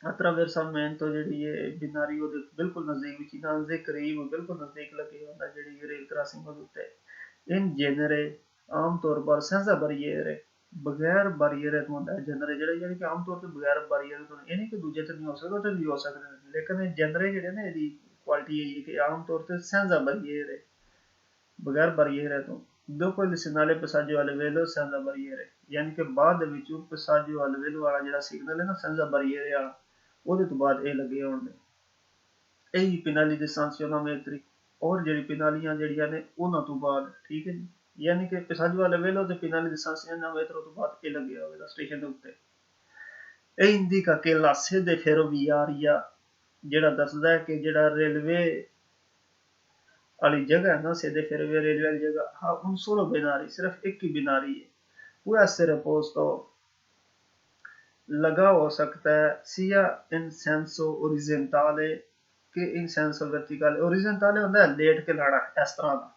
attraversamento ਜਿਹੜੀ ਹੈ ਬਿਨਾਰੀ ਉਹਦੇ ਬਿਲਕੁਲ ਨਜ਼ਦੀਕ vicinanze ਕਰੀਬ ਬਿਲਕੁਲ ਨਜ਼ਦੀਕ ਲੱਗੇ ਹੁੰਦਾ ਜਿਹੜੀ ਰੇਲ ਕ੍ਰਾਸਿੰਗ ਉਹਦੇ ਉੱਤੇ in genere ਆਮ ਤੌਰ ਪਰ senza barriere ਬਗੈਰ ਬਾਰੀਅਰ ਤੋਂ ਹੁੰਦਾ ਜਨਰੇ ਜਿਹੜੇ ਯਾਨੀ ਕਿ ਆਮ ਤੌਰ ਤੇ ਬਗੈਰ ਬਾਰੀਅਰ ਤੋਂ ਇਹ ਨਹੀਂ ਕਿ ਦੂਜੇ ਤੇ ਨਹੀਂ ਹੋ ਸਕਦਾ ਤੇ ਵੀ ਹੋ ਸਕਦੇ ਨੇ ਲੇਕਿਨ ਜਨਰੇ ਜਿਹੜੇ ਨੇ ਇਹਦੀ ਕੁਆਲਿਟੀ ਹੈ ਕਿ ਆਮ ਤੌਰ ਤੇ senza barriere ਬਗੈਰ ਬਾਰੀਅਰ ਤੋਂ dopo il segnale passaggio a livello senza barriere ਯਾਨੀ ਕਿ ਬਾਅਦ ਦੇ ਵਿੱਚ passaggio a livello ਵਾਲਾ ਜਿਹੜਾ ਸਿਗਨਲ ਹੈ ਨਾ senza barriere ਵਾਲਾ ਉਹਦੇ ਤੋਂ ਬਾਅਦ ਇਹ ਲੱਗੇ ਹੋਣਗੇ ਇਹ penali di sanzionamenti ਔਰ ਜਿਹੜੀ ਪਿਨਾਲੀਆਂ ਜਿਹੜੀਆਂ ਨੇ ਉਹਨਾਂ ਤੋਂ ਬਾਅਦ ਠੀਕ ਹੈ ਜੀ यानी कि passaggio a livello dei finali di sanzionamento ਤੋਂ ਬਾਅਦ ਇਹ ਲੱਗਿਆ ਹੋਵੇਗਾ ਸਟੇਸ਼ਨ ਦੇ ਉੱਤੇ ਇਹ indica che la sede ferroviaria ਜਿਹੜਾ ਦੱਸਦਾ ਹੈ ਕਿ ਜਿਹੜਾ ਰੇਲਵੇ ਵਾਲੀ ਜਗ੍ਹਾ ਹੈ ਨਾ sede ferroviaria ਰੇਲਵੇ ਵਾਲੀ ਜਗ੍ਹਾ ਹਾਂ un solo binari ਸਿਰਫ ਇੱਕ ਹੀ ਬਿਨਾਰੀ ਹੈ può essere posto लगा हो सकता है sia in senso orizzontale che in senso verticale orizzontale ਹੁੰਦਾ ਹੈ ਲੇਟ ਕੇ ਲਾਣਾ ਇਸ ਤਰ੍ਹਾਂ ਦਾ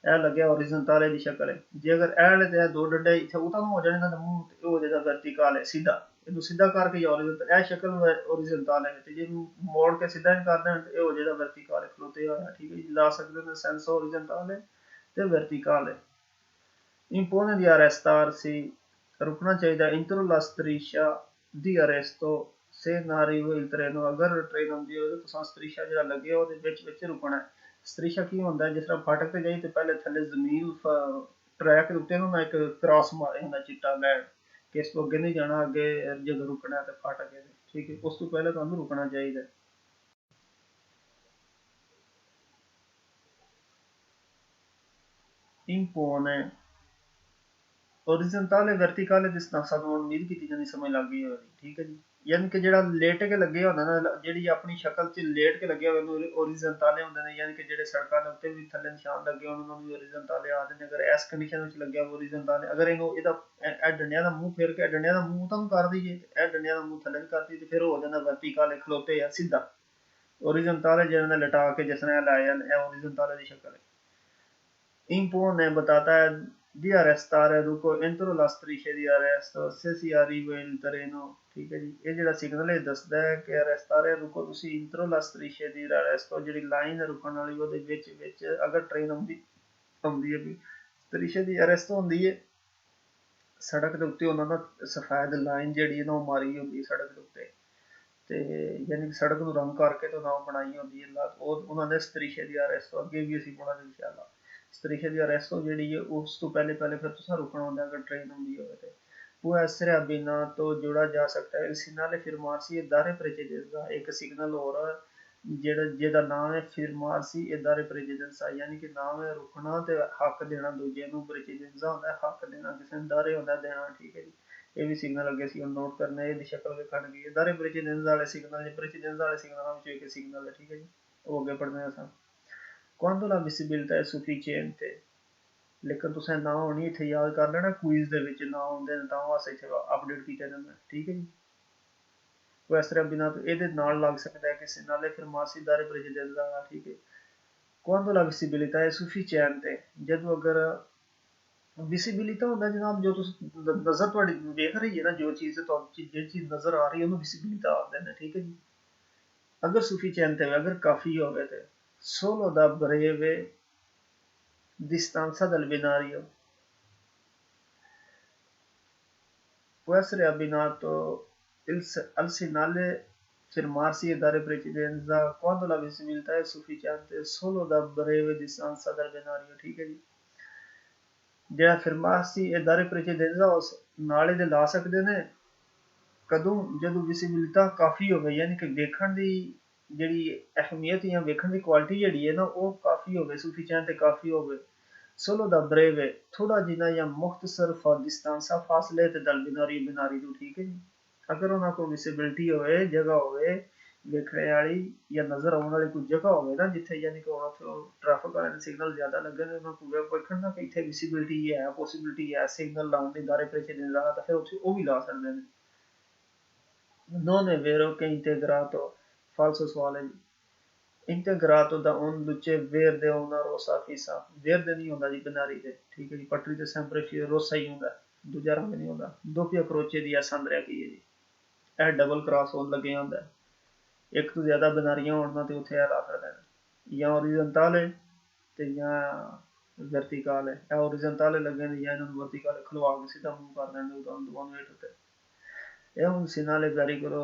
ਇਹ ਲੱਗਿਆ ਹੋਰੀਜ਼ੋਨਟਲ ਦੀ ਸ਼ਕਲ ਹੈ ਜੇ ਅਗਰ ਇਹ ਵਾਲੇ ਤੇ ਦੋ ਡੰਡੇ ਇੱਥੇ ਉਤਾਂ ਨੂੰ ਹੋ ਜਾਣੇ ਤਾਂ ਮੂੰਹ ਤੇ ਹੋ ਜਾਏਗਾ ਵਰਟੀਕਲ ਹੈ ਸਿੱਧਾ ਇਹਨੂੰ ਸਿੱਧਾ ਕਰਕੇ ਜਾਂ ਹੋਰੀਜ਼ੋਨਟਲ, ਇਹ ਸ਼ਕਲ ਹੋਰੀਜ਼ੋਨਟਲ ਹੈ ਤੇ ਜਿਹਨੂੰ ਮੋੜ ਕੇ ਸਿੱਧਾ ਨਹੀਂ ਕਰ ਦੇਣ ਇਹ ਹੋ ਜਿਹੜਾ ਵਰਟੀਕਲ ਹੈ, ਖਲੋਤੇ ਹੋਇਆ। ਠੀਕ ਹੈ ਜੀ, ਲਾ ਸਕਦੇ ਹੋ ਸੈਂਸ ਹੋਰੀਜ਼ੋਨਟਲ ਹੈ ਤੇ ਵਰਟੀਕਲ ਹੈ। Impone di arrestarsi, ਰੁਕਣਾ ਚਾਹੀਦਾ। Entro la striscia di arresto se non arriva il treno, ਅਗਰ ਟ੍ਰੇਨ ਆਉਂਦੀ ਹੋਵੇ ਤਾਂ ਤੁਸੀਂ ਸਟ੍ਰਿਸ਼ਾ ਜਿਹੜਾ ਲੱਗਿਆ ਉਹਦੇ ਵਿੱਚ ਰੁਕਣਾ। ਸਟ੍ਰਿਸ਼ਾ ਕੀ ਹੁੰਦਾ, ਜਿਸ ਤਰ੍ਹਾਂ ਫਾਟਕ ਤੇ ਜਾਈ ਤੇ ਪਹਿਲੇ ਥੱਲੇ ਜ਼ਮੀਨ ਟਰੈਕ ਦੇ ਉੱਤੇ ਨਾ ਇੱਕ ਕ੍ਰਾਸ ਮਾਰਿਆ ਹੁੰਦਾ ਚਿੱਟਾ ਲੈਣ ਕਿ ਇਸ ਤੋਂ ਅੱਗੇ ਨਹੀਂ ਜਾਣਾ, ਅੱਗੇ ਜਦੋਂ ਰੁਕਣਾ ਤੇ ਫਾਟਕ ਹੈ। ਠੀਕ ਹੈ, ਉਸ ਤੋਂ ਪਹਿਲੇ ਤੁਹਾਨੂੰ ਰੁਕਣਾ ਚਾਹੀਦਾ। Impone ओरिजेंटल वर्टिकल distanza ਤੋਂ ਉਮੀਦ ਕੀਤੀ ਜਾਂਦੀ ਸਮਝ ਲੱਗ ਗਈ ਹੋਵੇਗੀ। ਠੀਕ ਹੈ ਜੀ, ਯਾਨੀ ਕਿ ਜਿਹੜਾ ਲੇਟ ਕੇ ਲੱਗਿਆ ਹੁੰਦਾ ਨਾ, ਜਿਹੜੀ ਆਪਣੀ ਸ਼ਕਲ 'ਚ ਲੇਟ ਕੇ ਲੱਗਿਆ ਹੋਇਆ ਉਹਨੂੰ ਓਰੀਜੈਂਟਾਲੇ ਹੁੰਦੇ ਨੇ। ਯਾਨੀ ਕਿ ਜਿਹੜੇ ਸੜਕਾਂ ਦੇ ਉੱਤੇ ਵੀ ਥੱਲੇ ਨਿਸ਼ਾਨ ਲੱਗੇ ਹੋਣ ਉਹਨਾਂ ਨੂੰ ਓਰੀਜੈਂਟਾਲੇ ਆਖਦੇ ਨੇ। ਅਗਰ ਇਸ ਕੰਡੀਸ਼ਨ ਵਿੱਚ ਲੱਗਿਆ ਓਰੀਜੈਂਟਾਲੇ, ਅਗਰ ਇਹਨੂੰ ਇਹਦਾ ਇਹ ਡੰਡਿਆਂ ਦਾ ਮੂੰਹ ਫੇਰ ਕੇ ਡੰਡਿਆਂ ਦਾ ਮੂੰਹ ਤਾਂ ਕਰ ਦਈਏ, ਇਹ ਡੰਡਿਆਂ ਦਾ ਮੂੰਹ ਥੱਲੇ ਵੀ ਕਰ ਦਈਏ ਤੇ ਫਿਰ ਹੋ ਜਾਂਦਾ ਵਰਟੀਕਲ, ਖਲੋਤੇ ਆ ਸਿੱਧਾ। ਓਰੀਜੈਂਟਾਲੇ ਜਿਹਨਾਂ ਨੇ ਲਟਾ ਕੇ ਜਿਸ ਤਰ੍ਹਾਂ ਲਾਇਆ ਇਹ ਓਰੀਜੈਂਟਾਲੇ ਦੀ ਸ਼ਕਲ ਹੈ। Impone बताता है di arrestare, रुको entro la striscia di arresto se si arriva il treno। ठीक है जी, ਇਹ ਜਿਹੜਾ ਸਿਗਨਲ ਇਹ ਦੱਸਦਾ ਹੈ ਕਿ arrestare ਰੁਕੋ ਤੁਸੀਂ entro la striscia di arresto, ਜਿਹੜੀ ਲਾਈਨ ਰੁਕਣ ਵਾਲੀ ਉਹਦੇ ਵਿੱਚ ਅਗਰ ਟ੍ਰੇਨ ਆਉਂਦੀ ਹੈ ਵੀ striscia di arresto ਹੁੰਦੀ ਹੈ ਸੜਕ ਦੇ ਉੱਤੇ ਉਹਨਾਂ ਦਾ ਸਫੈਦ ਲਾਈਨ ਜਿਹੜੀ ਹੈ ਨਾ ਉਹ ਮਾਰੀ ਹੁੰਦੀ ਹੈ ਸੜਕ ਦੇ ਉੱਤੇ ਤੇ ਯਾਨੀ ਸੜਕ ਨੂੰ ਰੰਗ ਕਰਕੇ ਤੇ ਨਾਮ ਬਣਾਈ ਹੁੰਦੀ ਹੈ। ਉਹ ਉਹਨਾਂ ਨੇ striscia di arresto ਅੱਗੇ ਵੀ ਅਸੀਂ ਪੜਾਂਗੇ ਇਨਸ਼ਾਅੱਲਾ। striscia di arresto ਜਿਹੜੀ ਹੈ ਉਸ ਤੋਂ ਪਹਿਲੇ ਫਿਰ ਤੁਸੀਂ ਰੁਕਣਾ ਹੁੰਦਾ ਅਗਰ ਟ੍ਰੇਨ ਆਉਂਦੀ ਹੋਵੇ ਤੇ। può essere abbinato, जोड़ा जा सकता है il segnale fermarsi e dare precedenza, ਇੱਕ ਸਿਗਨਲ ਹੋਰ ਜਿਹਦਾ ਨਾਮ ਹੈ fermarsi e dare precedenza, ਯਾਨੀ ਕਿ ਨਾਮ ਹੈ ਰੁਕਣਾ ਤੇ ਹੱਕ ਦੇਣਾ ਦੂਜੇ ਨੂੰ। precedenza ਹੁੰਦਾ ਹੱਕ ਦੇਣਾ, ਕਿਸੇ ਨੂੰ dare ਹੁੰਦਾ ਦੇਣਾ। ਠੀਕ ਹੈ ਜੀ, ਇਹ ਵੀ ਸਿਗਨਲ ਅੱਗੇ ਅਸੀਂ ਨੋਟ ਕਰਨਾ, ਇਹਦੀ ਸ਼ਕਲ ਵੇਖਣਗੇ। dare precedenza ਵਾਲੇ ਸਿਗਨਲ, precedenza ਵਾਲੇ ਸਿਗਨਲਾਂ ਵਿੱਚੋਂ ਇੱਕ ਸਿਗਨਲ ਹੈ। ਠੀਕ ਹੈ ਜੀ, ਉਹ ਅੱਗੇ ਪੜ੍ਹਨੇ ਆ ਸਾਨੂੰ। quando la visibilità è sufficiente, ਲੇਕਿਨ ਤੁਸੀਂ ਨਾ ਹੋਣੀ ਇੱਥੇ ਯਾਦ ਕਰ ਲੈਣਾ, ਕੁਇਜ਼ ਦੇ ਵਿੱਚ ਨਾ ਹੁੰਦੇ ਨੇ ਤਾਂ ਵਾਸਤੇ ਇੱਥੇ ਅਪਡੇਟ ਕੀਤਾ ਜਾਂਦਾ। ਠੀਕ ਹੈ ਜੀ, ਉਹ ਇਸ ਤਰ੍ਹਾਂ ਬਿਨਾਂ ਇਹਦੇ ਨਾਲ ਲੱਗ ਸਕਦਾ ਹੈ ਕਿਸੇ ਨਾਲੇ ਫਿਰ ਮਾਸੀ ਦਾਰੇ ਪ੍ਰੈਜ਼ੀਡੈਂਟ। ਠੀਕ ਹੈ, quando la visibilità è sufficiente, ਜਦੋਂ ਅਗਰ ਵਿਸਿਬਿਲਿਟੀ ਹੁੰਦਾ ਜਨਾਬ ਜੋ ਤੁਸੀਂ ਨਜ਼ਰ ਤੁਹਾਡੀ ਵੇਖ ਰਹੀ ਹੈ ਨਾ, ਜੋ ਚੀਜ਼ ਤੁਹਾਨੂੰ ਜਿਹੜੀ ਚੀਜ਼ ਨਜ਼ਰ ਆ ਰਹੀ ਹੈ ਉਹਨੂੰ ਵਿਸਿਬਿਲਿਟੀ ਆਖਦੇ ਨੇ। ਠੀਕ ਹੈ ਜੀ, ਅਗਰ ਸੂਫੀਚੈਂਟ ਹੋਵੇ, ਅਗਰ ਕਾਫੀ ਹੋਵੇ ਤੇ solo da breve distanza dal binario, può essere abbinato al segnale fermarsi e dare precedenza quando la visibilità è sufficiente solo da breve distanza dal binario। ठीक है जी, ਜਿਹੜਾ fermarsi e dare precedenza ਉਸ ਨਾਲੇ ਦੇ ਲਾ ਸਕਦੇ ਨੇ ਕਦੋਂ, ਜਦੋਂ ਵਿਸਿਬਿਲਿਟੀ ਕਾਫੀ ਹੋਵੇ, ਯਾਨੀ ਕਿ ਵੇਖਣ ਦੀ ਜਿਹੜੀ ਅਹਿਮੀਅਤ ਜਾਂ ਵੇਖਣ ਦੀ ਕੁਆਲਿਟੀ ਜਿਹੜੀ ਹੈ ਨਾ ਉਹ ਕਾਫੀ ਹੋਵੇ, ਸੂਫੀਚੈਂਟ ਤੇ ਕਾਫੀ ਹੋਵੇ। solo da breve, ਥੋੜਾ ਜਿਹਾ ਜਾਂ ਮੁਖਤਸਰ distanza ਫਾਸਲੇ ਤੇ ਦਲ ਬਿਨਾਰੀ ਤੋਂ। ਠੀਕ ਹੈ ਜੀ, ਅਗਰ ਉਹਨਾਂ ਕੋਲ ਵਿਸਿਬਿਲਿਟੀ ਹੋਵੇ, ਜਗ੍ਹਾ ਹੋਵੇ ਵੇਖਣੇ ਵਾਲੀ ਜਾਂ ਨਜ਼ਰ ਆਉਣ ਵਾਲੀ ਕੋਈ ਜਗ੍ਹਾ ਹੋਵੇ ਨਾ ਜਿੱਥੇ ਯਾਨੀ ਕਿ ਟ੍ਰੈਫਿਕ ਵਾਲੇ ਦੇ ਸਿਗਨਲ ਜ਼ਿਆਦਾ ਲੱਗਣ, ਉਹਨਾਂ ਕੋਲ ਵੇਖਣ ਨਾ ਕਿ ਇੱਥੇ ਵਿਸਿਬਿਲਿਟੀ ਹੈ, ਪੋਸੀਬਿਲਿਟੀ ਹੈ ਸਿਗਨਲ ਲਾਉਣ ਦੀ ਦਾਰੇ ਪ੍ਰੈਚੇਂਜ ਦਾ, ਤਾਂ ਫਿਰ ਉੱਥੇ ਉਹ ਵੀ ਲਾ ਸਕਦੇ ਨੇ। non è vero che integrato, falso ਸਵਾਲ ਹੈ ਜੀ। integrato da un luce verde o una rossa fissa, verde ਨਹੀਂ ਹੁੰਦਾ ਜੀ ਬਿਨਾਰੀ ਤੇ। ਠੀਕ ਹੈ ਜੀ, ਪਟਰੀ ਤੇ sempre rossa ਹੀ ਹੁੰਦਾ, ਦੂਜਾ ਰੰਗ ਨਹੀਂ ਹੁੰਦਾ। doppia croce di Alessandria ਕੀ ਹੈ ਜੀ, ਇਹ ਡਬਲ ਕ੍ਰਾਸ ਹੋਣ ਲੱਗੇ ਹੁੰਦਾ, ਇੱਕ ਤੋਂ ਜ਼ਿਆਦਾ ਬਿਨਾਰੀਆਂ ਹੋਣ ਨਾ ਤੇ ਉੱਥੇ ਇਹ ਲਾ ਸਕਦੇ ਨੇ, ਜਾਂ ਓਰੀਜੈਂਟਾਲੇ ਤੇ ਜਾਂ ਵਰਟੀਕਲ ਹੈ। ਇਹ ਓਰੀਜੈਂਟਾਲੇ ਲੱਗੇ ਨੇ ਜਾਂ ਇਹਨਾਂ ਨੂੰ ਵਰਟੀਕਲ ਖਲਵਾ ਕੇ ਸਿੱਧਾ ਮੂਵ ਕਰ ਦੇਣਗੇ ਦੋਵਾਂ ਵੇਟ ਉੱਤੇ। è un segnale pericolo,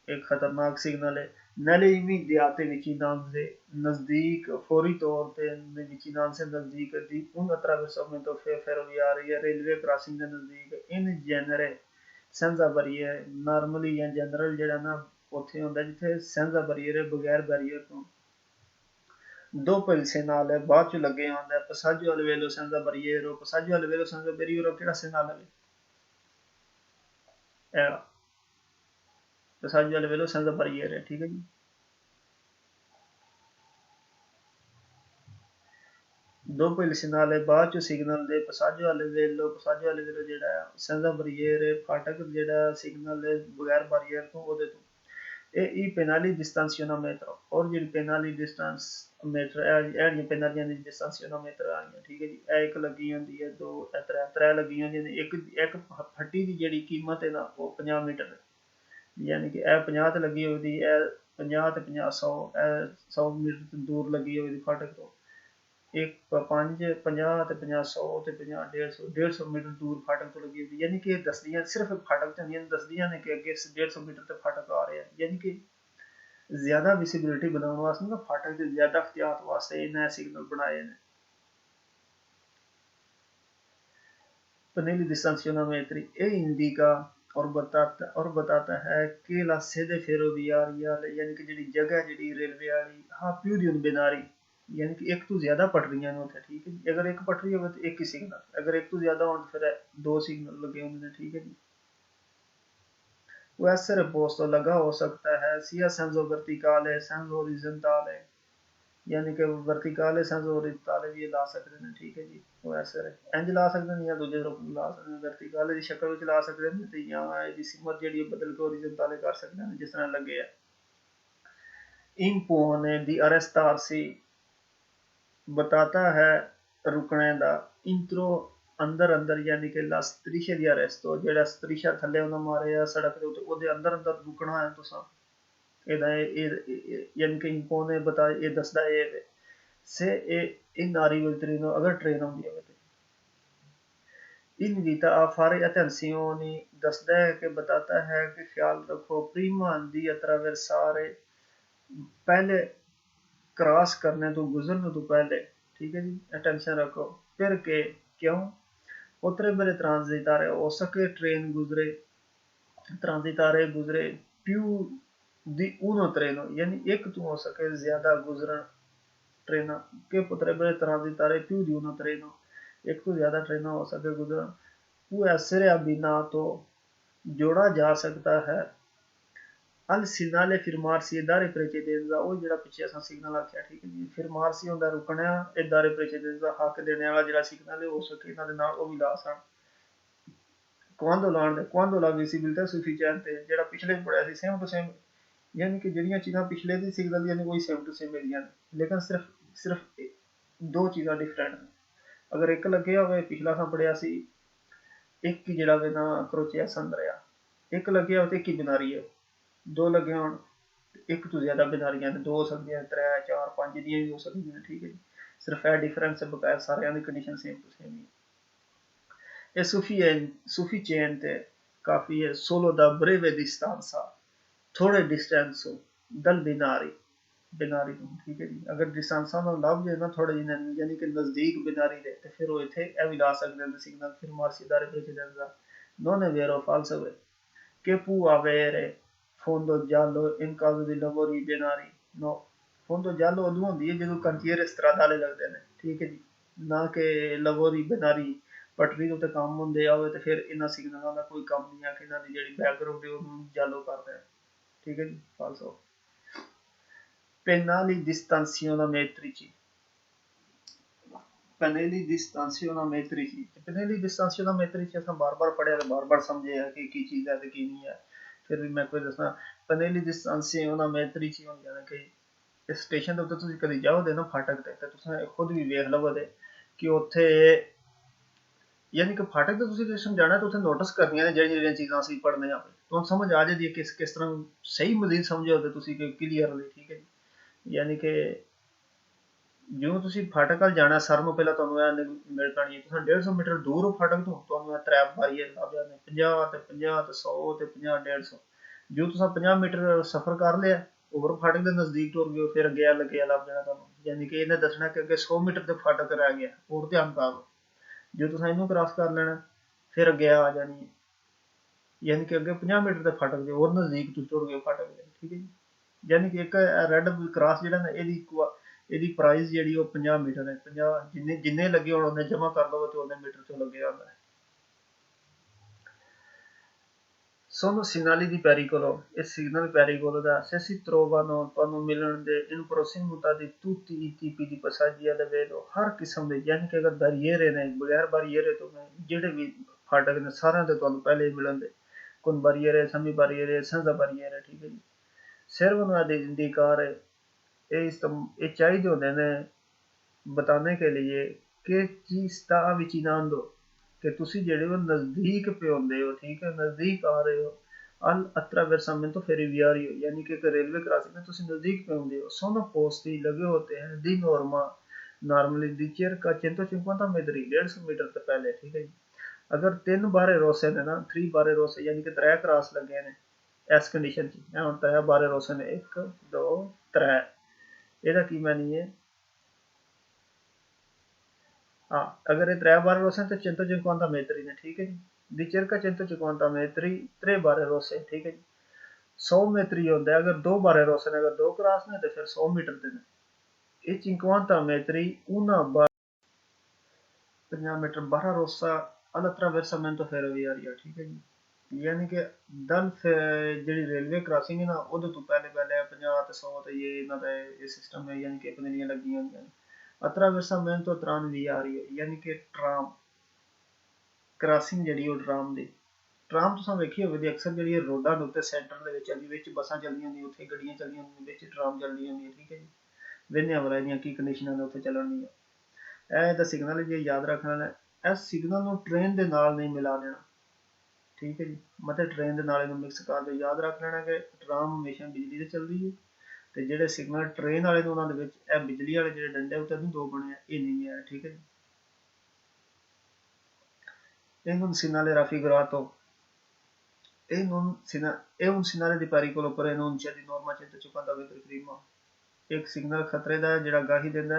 एक खतरनाक सिग्नल है। nelle immediate vicinanze, नज़दीक फौरी तौर पे vicinanze नज़दीक di un attraversamento ferroviario, railway crossing ਦੇ ਨਜ਼ਦੀਕ। in genere senza barriere, normally ਜਾਂ ਜਨਰਲ ਜਿਹੜਾ ਨਾ ਉੱਥੇ ਹੁੰਦਾ ਜਿੱਥੇ senza barriere ਬਗੈਰ ਬੈਰੀਅਰ ਤੋਂ। dopo il segnale ਬਾਅਦ ਚ ਲੱਗੇ ਹੁੰਦਾ passaggio al velo senza barriere, passaggio al velo senza barriere ਕਿਹੜਾ segnale ਹੈ? passaggio al velo senza barriere। ठीक है जी, dopo il segnale ਬਾਅਦ ਚ ਸਿਗਨਲ ਦੇ passaggio al velo ਜਿਹੜਾ senza barriere ਫਾਟਕ ਜਿਹੜਾ ਸਿਗਨਲ ਬਗੈਰ ਬਾਰੀਅਰ ਤੋਂ ਉਹਦੇ ਤੋਂ। e i penali distanzionometro और ਜਿਹੜੀ penali distanziometro ਇਹ पेनालियां ਦੀ distanzionometro ਆ ਗਈਆਂ ਠੀਕ ਹੈ ਜੀ ਇਹ ਇੱਕ ਲੱਗੀ ਹੁੰਦੀ ਹੈ ਦੋ त्रै ਲੱਗੀ ਹੁੰਦੀਆਂ ਨੇ ਇੱਕ ਫੱਟੀ ਦੀ ਜਿਹੜੀ ਕੀਮਤ ਹੈ ਨਾ ਉਹ 50 ਮੀਟਰ ਯਾਨੀ ਕਿ ਇਹ 50 ਤੇ ਲੱਗੀ ਹੋਈ ਦੀ ਇਹ 50 ਤੇ 50 100 ਇਹ 100 ਮੀਟਰ ਤੋਂ ਦੂਰ ਲੱਗੀ ਹੋਈ ਦੀ ਫਾਟਕ ਤੋਂ एक 5 50 ਤੇ 50 100 ਤੇ 50 150 ਮੀਟਰ ਦੂਰ ਫਾਟਕ ਤੋਂ ਲੱਗੀ ਹੋਈ ਯਾਨੀ ਕਿ ਇਹ ਦੱਸਦੀਆਂ ਸਿਰਫ ਫਾਟਕ ਤੇ ਨਹੀਂ ਦੱਸਦੀਆਂ ਨੇ ਕਿ ਅੱਗੇ 150 ਮੀਟਰ ਤੇ ਫਾਟਕ ਆ ਰਿਹਾ ਯਾਨੀ ਕਿ ਜ਼ਿਆਦਾ ਵਿਜ਼ਿਬਿਲਿਟੀ ਬਣਾਉਣ ਵਾਸਤੇ ਨਾ ਫਾਟਕ ਦੇ ਜ਼ਿਆਦਾ ਇhtiyat ਵਾਸਤੇ ਇਹਨਾਂ ਸਿਗਨਲ ਬਣਾਏ ਨੇ pannelli distanzionometri e indica और बताता है कि la sede ferroviaria यानी कि ਜਿਹੜੀ ਜਗ੍ਹਾ ਜਿਹੜੀ ਰੇਲਵੇ ਵਾਲੀ ਹਾਂ più di un binario यानी कि एक तो ज्यादा पटरियां ने होते ठीक है जी अगर एक पटरी हो तो एक ही सिग्नल अगर एक तो ज्यादा हो तो फिर दो सिग्नल लगे होंगे ठीक है जी वो ऐसे पोस्तो लगा हो सकता है sia senso verticale senso orizzontale यानी कि वर्टिकल senso orizzontale भी ला सकते हैं ठीक है जी वो ऐसे इंज ला सकते हैं या दूसरे तरफ ला सकते हैं वर्टिकल की शक्ल में ला सकते हैं तो या इसकी सिमत ਜਿਹੜੀ ਬਦਲ ਕੇ orizzontale कर सकते हैं जिस तरह लगे है impone di arrestarsi बताता है रुकने का इंट्रो अंदर अंदर यानी कि ला strisce di arresto जेड़ा striscia थल्ले उन्हें मारे या सड़क दे उते अंदर अंदर रुकना है तुसा एदा यानी कि इंपोने बता ये दसदा है से इन arrivo il treno अगर ट्रेन आउंदी है invita a fare attenzioni दसदा है कि बताता है कि ख्याल रखो prima di attraversare पहले क्रॉस करने तो गुजरने तो पहले ठीक है जी अटेंशन रखो फिर के क्यों उतरे मेरे ट्रांजिटारे हो सके ट्रेन गुजरे ट्रांजिटारे गुजरे più di uno treno यानी एक तो हो सके ज्यादा गुजरन ट्रेन के potrebbero transitare più di uno treno एक तो ज्यादा ट्रेन हो सके गुजरन può essere abbinato जोड़ा जा सकता है al segnale fermarsi e dare precedenza ਉਹ ਜਿਹੜਾ ਪਿੱਛੇ ਅਸਾਂ ਸਿਗਨਲ ਆਖਿਆ ਠੀਕ ਹੈ ਜੀ fermarsi ਹੁੰਦਾ ਰੁਕਣਾ e dare precedenza ਹੱਕ ਦੇਣੇ ਵਾਲਾ ਜਿਹੜਾ ਸਿਗਨਲ ਹੈ ਹੋ ਸਕੇ ਇਹਨਾਂ ਦੇ ਨਾਲ ਉਹ ਵੀ ਲਾ ਸਕ quando ਲਾਣ ਦੇ quando la visibilità sufficiente ਜਿਹੜਾ ਪਿਛਲੇ ਪੜਿਆ ਸੀ ਸੇਮ ਟੂ ਸੇਮ यानी कि ਜਿਹੜੀਆਂ ਚੀਜ਼ਾਂ ਪਿਛਲੇ ਦੀ ਸਿਗਨਲ यानी वही सेम टू सेम ਮਿਲੀਆਂ लेकिन सिर्फ ਦੋ ਚੀਜ਼ਾਂ ਡਿਫਰੈਂਟ ਨੇ ਅਗਰ ਇੱਕ ਲੱਗਿਆ ਹੋਵੇ ਪਿਛਲਾ ਸਾਂ ਪੜਿਆ ਸੀ ਇੱਕ ਹੀ ਜਿਹੜਾ ਵੇ ਨਾ ਕਰੋਚਿਆ ਸੰਦਰਿਆ ਇੱਕ ਲੱਗਿਆ ਹੋਵੇ ਤੇ ਇੱਕ ਹੀ ਬਿਨਾਰੀ ਹੈ दो लगे हो एक तो ज्यादा बिनारियां ने दो हो सकती हैं त्रै चार पांच दी भी हो सकती हैं ठीक है जी सिर्फ है डिफरेंस है बकाया सारे दी कंडीशन सेम टू सेम ही ये sufficiente काफी है solo da breve distanza थोड़े डिस्टेंस हो दल बिनारी तो ठीक है जी अगर डिस्टेंसा ਨੂੰ ਲੱਭ ਜੇ ਨਾ ਥੋੜੇ ਜਿਹਾ ਯਾਨੀ ਕਿ ਨਜ਼ਦੀਕ ਬਿਨਾਰੀ ਦੇ ਤੇ ਫਿਰ ਉਹ ਇੱਥੇ ਇਹ ਵੀ ਲਾ ਸਕਦੇ ਨੇ ਸਿਗਨਲ ਫਿਰ ਮਾਰਸੀ ਦਾਰੇ ਪ੍ਰੈਸੀਡੈਂਸਾ non è vero falso che può avere fondo giallo in caso di lavori binari no fondo giallo ਉਦੋਂ ਹੁੰਦੀ ਹੈ ਜਦੋਂ ਕੰਟੀਅਰ stradale ਲੱਗਦੇ ਨੇ ਠੀਕ ਹੈ ਜੀ ਨਾ ਕਿ lavori binari ਪਟਰੀ ਉੱਤੇ ਕੰਮ ਹੁੰਦੇ ਆਵੇ ਤੇ ਫਿਰ ਇਹਨਾਂ ਸਿਗਨਲਾਂ ਦਾ ਕੋਈ ਕੰਮ ਨਹੀਂ ਆ ਕਿ ਇਹਨਾਂ ਦੀ ਜਿਹੜੀ ਬੈਕਗ੍ਰਾਉਂਡ ਹੈ ਉਹਨੂੰ ਜਾਲੋ ਕਰਦੇ ਆ ਠੀਕ ਹੈ ਜੀ ਫਾਲਸੋ pennali distanzionometrici pennelli distanzionometrici ਅਸਾਂ ਬਾਰ-ਬਾਰ ਪੜਿਆ ਤੇ ਬਾਰ-ਬਾਰ ਸਮਝਿਆ ਕਿ ਕੀ ਚੀਜ਼ ਹੈ ਤੇ ਕੀ ਨਹੀਂ ਹੈ ਫਿਰ ਵੀ ਮੈਂ ਕੋਈ ਦੱਸਣਾ pannelli distanzionometrici ਹੁੰਦੇ ਨੇ ਕਿ ਸਟੇਸ਼ਨ ਦੇ ਉੱਤੇ ਤੁਸੀਂ ਕਦੀ ਜਾਓਗੇ ਨਾ ਫਾਟਕ ਤੇ ਤਾਂ ਤੁਸੀਂ ਖੁਦ ਵੀ ਵੇਖ ਲਵੋਗੇ ਕਿ ਉੱਥੇ यानी कि फाटक तो तुसीं समझाना तो उत्थे नोटिस करनियां ने ਜਿਹੜੀਆਂ ਚੀਜ਼ਾਂ ਅਸੀਂ ਪੜ੍ਹਨੇ ਆ ਤੁਹਾਨੂੰ ਸਮਝ ਆ ਜਾਂਦੀ ਹੈ ਕਿਸ ਤਰ੍ਹਾਂ ਸਹੀ ਮਜ਼ੀਦ ਸਮਝੋ ਤੇ ਤੁਸੀਂ ਕਲੀਅਰਲੀ ਠੀਕ ਹੈ ਯਾਨੀ ਕਿ ਜਿਉਂ ਤੁਸੀਂ ਫਾਟਕ ਵੱਲ ਜਾਣਾ ਸਾਰਿਆਂ ਨੂੰ ਪਹਿਲਾਂ ਤੁਹਾਨੂੰ ਇਹ ਮਿਲ ਪੈਣੀ ਹੈ ਤੁਸੀਂ 150 ਮੀਟਰ ਦੂਰ ਹੋ ਫਾਟਕ ਤੋਂ ਤੁਹਾਨੂੰ ਇਹ ਤਰੇ ਬਾਰੀਅਰ ਲੱਭ ਜਾਂਦੇ 50 ਤੇ 50 ਤੇ 100 ਤੇ 50 150 ਜੋ ਤੁਸੀਂ 50 ਮੀਟਰ ਸਫ਼ਰ ਕਰ ਲਿਆ ਹੋਰ ਫਾਟਕ ਦੇ ਨਜ਼ਦੀਕ ਟੁਰ ਗਏ ਫਿਰ ਅੱਗੇ ਲੱਭ ਜਾਣਾ ਤੁਹਾਨੂੰ ਯਾਨੀ ਕਿ ਇਹਨੇ ਦੱਸਣਾ ਕਿ ਅੱਗੇ 100 ਮੀਟਰ ਤੇ ਫਾਟਕ ਰਹਿ ਗਿਆ ਹੋਰ ਧਿਆਨ ਪਾਓ जो तुम इनू क्रॉस कर लेना फिर अगे आ जानी है यानी कि अगे 50 मीटर के फाटक दे और नजदीक तुम टुर गए फाटक दे ठीक है जी यानी कि एक रेड क्रॉस जिहड़ा ना ਇਹਦੀ प्राइस ਜਿਹੜੀ ਉਹ 50 ਮੀਟਰ ਹੈ 50 ਜਿੰਨੇ ਲੱਗੇ ਹੋਣ ਉਹਨੇ ਜਮਾ ਕਰ ਲਓ ਤੇ ਉਹਨੇ ਮੀਟਰ ਤੋਂ ਲੱਗਿਆ ਹੁੰਦਾ ਹੈ sono segnali di pericolo e segnali pericolo da se si trovano ਤੁਹਾਨੂੰ ਮਿਲਣ ਦੇ in prossimità di tutti i tipi di passaggi a livello ਹਰ ਕਿਸਮ ਦੇ ਯਾਨੀ ਕਿ ਅਗਰ ਬੈਰੀਅਰ ਨੇ ਬਗੈਰ ਬੈਰੀਅਰ ਤੋਂ ਜਿਹੜੇ ਵੀ ਫਾਟਕ ਨੇ ਸਾਰਿਆਂ ਦੇ ਤੁਹਾਨੂੰ ਪਹਿਲੇ ਮਿਲਣ ਦੇ ਕੋਈ ਬੈਰੀਅਰ ਹੈ ਸਮੀ ਬੈਰੀਅਰ ਹੈ ਸੰਜ਼ਾ ਬੈਰੀਅਰ ਹੈ ਠੀਕ ਹੈ ਜੀ सिर्फ दी कार ये चाहिए होंगे ने बताने के लिए कि चीज ता विच ना दो कि तुसी जेड़े हो नजदीक पे होंदे हो, ठीक है, नजदीक आ रहे हो al attraversamento ferroviario, यानी कि रेलवे क्रॉसिंग में तुसी नजदीक पे होंदे हो, sono posti लगे होते हैं दी नॉर्मा नॉर्मली दी circa 150 metri 150 मीटर से पहले, ठीक है जी। अगर 3 बारे रोसे ने ना 3 बारे रोसे यानी कि 3 क्रॉस लगे ने इस कंडीशन च मैं हुन 3 बारे रोसे ने 1 2 3 ਇਹਦਾ ਕੀ ਮੈਨੀ ਹੈ हाँ अगर ये 3 बारे रोसे तो 150 metri ने, ठीक है जी, di circa 150 metri 3 बारे रोसे, ठीक है जी। 100 metri होता है अगर 2 बारे रोसे ने, अगर 2 क्रॉस ने तो फिर 100 मीटर देने, ये 50 metri una बार 50 मीटर 12 रोसा all'attraversamento ferroviario, ठीक है जी। यानी कि दल जी रेलवे क्रॉसिंग है ना वो तो पहले पहले 50 ते 100 ते ये इन्हां दा ये सिस्टम है, यानी कि पनीरियां लगी होंदियां ने। attraversamento tranviario यानी कि ट्राम क्रॉसिंग ਜਿਹੜੀ ਉਹ ਟਰਾਮ ਦੀ ਟਰਾਮ ਤੁਸੀਂ ਵੇਖੀ ਹੋਵੇਗੀ ਅਕਸਰ ਜਿਹੜੀ ਰੋਡਾਂ ਦੇ ਉੱਤੇ ਸੈਂਟਰ ਦੇ ਵਿੱਚ ਅਜੀ ਵਿੱਚ ਬੱਸਾਂ ਚੱਲਦੀਆਂ ਹੁੰਦੀਆਂ ਉੱਥੇ ਗੱਡੀਆਂ ਚੱਲਦੀਆਂ ਹੁੰਦੀਆਂ ਵਿੱਚ ਟਰਾਮ ਚੱਲਦੀ ਹੁੰਦੀ ਹੈ, ਠੀਕ ਹੈ ਜੀ। ਵੇਖਦੇ ਵਾਲਾ ਦੀਆਂ ਕੀ ਕੰਡੀਸ਼ਨਾਂ ਨੇ ਉੱਥੇ ਚੱਲਣ ਦੀਆਂ। ਇਹ ਦਾ ਸਿਗਨਲ ਜੇ ਯਾਦ ਰੱਖਣਾ ਹੈ ਇਸ ਸਿਗਨਲ ਨੂੰ ਟ੍ਰੇਨ ਦੇ ਨਾਲ ਨਹੀਂ ਮਿਲਾ ਦੇਣਾ, ਠੀਕ ਹੈ ਜੀ, ਮਤਲਬ ਟ੍ਰੇਨ ਦੇ ਨਾਲ ਇਹਨੂੰ ਮਿਕਸ ਕਰ ਦਿਓ। ਯਾਦ ਰੱਖ ਲੈਣਾ ਕਿ ਟਰਾਮ ਹਮੇਸ਼ਾ ਬਿਜਲੀ ਤੇ ਚੱਲਦੀ ਹੈ ਤੇ ਜਿਹੜੇ ਸਿਗਨਲ ਟ੍ਰੇਨ ਵਾਲੇ ਨੇ ਉਹਨਾਂ ਦੇ ਵਿੱਚ ਇਹ ਬਿਜਲੀ ਵਾਲੇ ਜਿਹੜੇ ਡੰਡੇ ਉੱਤੇ ਨਹੀਂ ਦੋ ਬਣੇ ਆ ਇਹ ਨਹੀਂ ਹੈ, ਠੀਕ ਹੈ ਜੀ। E non si inhalerà figurato è un segnale di pericolo per enuncia di norma 150 metri prima एक सिग्नल खतरे का ਜਿਹੜਾ ਗਾਹੀ ਦਿੰਦਾ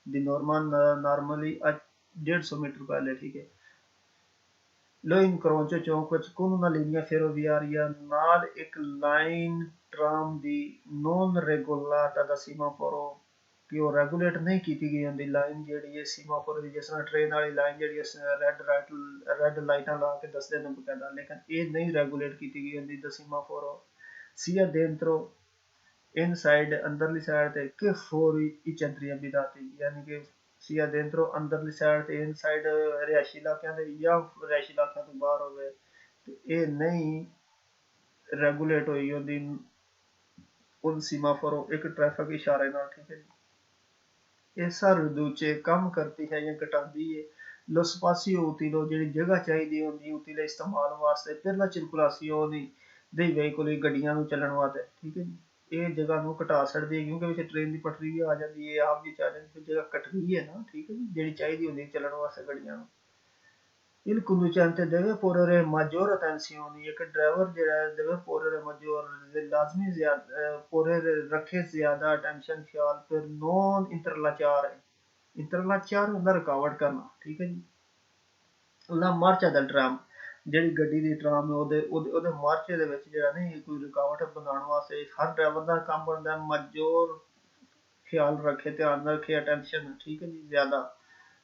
ਦੀ ਨੋਰਮਾ ਨਾਰਮਲੀ 150 ਮੀਟਰ ਪਹਿਲੇ, ਠੀਕ ਹੈ। ਲੋ ਇਨਕਰੋਂਚੋ ਚੌਂਕ ਵਿੱਚ ਕੋਨ una linea ferroviaria ਨਾਲ ਇੱਕ ਲਾਈਨ ਟਰਾਮ ਦੀ non regolata da semaforo ਕਿ ਉਹ ਰੈਗੂਲੇਟ ਨਹੀਂ ਕੀਤੀ ਗਈ ਹੁੰਦੀ ਲਾਈਨ ਜਿਹੜੀ ਹੈ ਸੀਮਾਫੋਰ ਦੀ, ਜਿਸ ਤਰ੍ਹਾਂ ਟ੍ਰੇਨ ਵਾਲੀ ਲਾਈਨ ਜਿਹੜੀ ਰੈੱਡ ਲਾਈਟਾਂ ਲਾ ਕੇ ਦੱਸਦੇ ਨੇ ਬਕਾਇਦਾ, ਲੇਕਿਨ ਇਹ ਨਹੀਂ ਰੈਗੂਲੇਟ ਕੀਤੀ ਗਈ ਹੁੰਦੀ ਦਾ ਸੀਮਾਫੋਰੋ sia dentro इनसाइड अंदरली साइड ते che fuori i centri abitati, यानी कि sia dentro अंदरली साइड ते इनसाइड रिहायशी इलाकों ते या रिहायशी इलाकों तो बाहर होवे ते ये नहीं रेगुलेट हुई होंदी उन सीमाफोरों एक ट्रैफिक इशारे नाल, ठीक है जी। इस रिदूचे कम करती है या घटाती है lo spazio utile ਜਿਹੜੀ ਜਗ੍ਹਾ ਚਾਹੀਦੀ ਹੁੰਦੀ utile ਇਸਤੇਮਾਲ ਵਾਸਤੇ per la circolazione dei veicoli ਗੱਡੀਆਂ ਨੂੰ ਚੱਲਣ ਵਾਸਤੇ, ਠੀਕ ਹੈ ਜੀ। ਇਹ ਜਗ੍ਹਾ ਨੂੰ ਘਟਾ ਸਕਦੀ ਹੈ ਕਿਉਂਕਿ ਵਿੱਚ ਟ੍ਰੇਨ ਦੀ ਪਟਰੀ ਵੀ ਆ ਜਾਂਦੀ ਹੈ, ਆਪ ਵੀ ਚੱਲ ਜਾਂਦੀ, ਫਿਰ ਜਗ੍ਹਾ ਘਟ ਗਈ ਹੈ ਨਾ, ਠੀਕ ਹੈ ਜੀ, ਜਿਹੜੀ ਚਾਹੀਦੀ ਹੁੰਦੀ ਚੱਲਣ ਵਾਸਤੇ ਗੱਡੀਆਂ ਨੂੰ। Il conducente deve porre maggiore attenzione, ਇੱਕ ਡਰਾਈਵਰ ਜਿਹੜਾ deve porre maggiore ਲਾਜ਼ਮੀ porre ਰੱਖੇ ਜ਼ਿਆਦਾ attention ਖਿਆਲ per non interallacciare, interallacciare ਹੁੰਦਾ ਰੁਕਾਵਟ ਕਰਨਾ, ਠੀਕ ਹੈ ਜੀ। la marcia del tram ਜਿਹੜੀ ਗੱਡੀ ਦੀ ਟਰਾਮ ਉਹਦੇ ਮਾਰਚੇ ਦੇ ਵਿੱਚ ਜਿਹੜਾ ਨਹੀਂ ਕੋਈ ਰੁਕਾਵਟ ਬਣਾਉਣ ਵਾਸਤੇ ਹਰ ਡਰਾਈਵਰ ਦਾ ਕੰਮ ਬਣਦਾ ਮਜ਼ੋਰ ਖਿਆਲ ਰੱਖੇ, ਧਿਆਨ ਰੱਖੇ, ਅਟੈਂਸ਼ਨ, ਠੀਕ ਹੈ ਜੀ, ਜ਼ਿਆਦਾ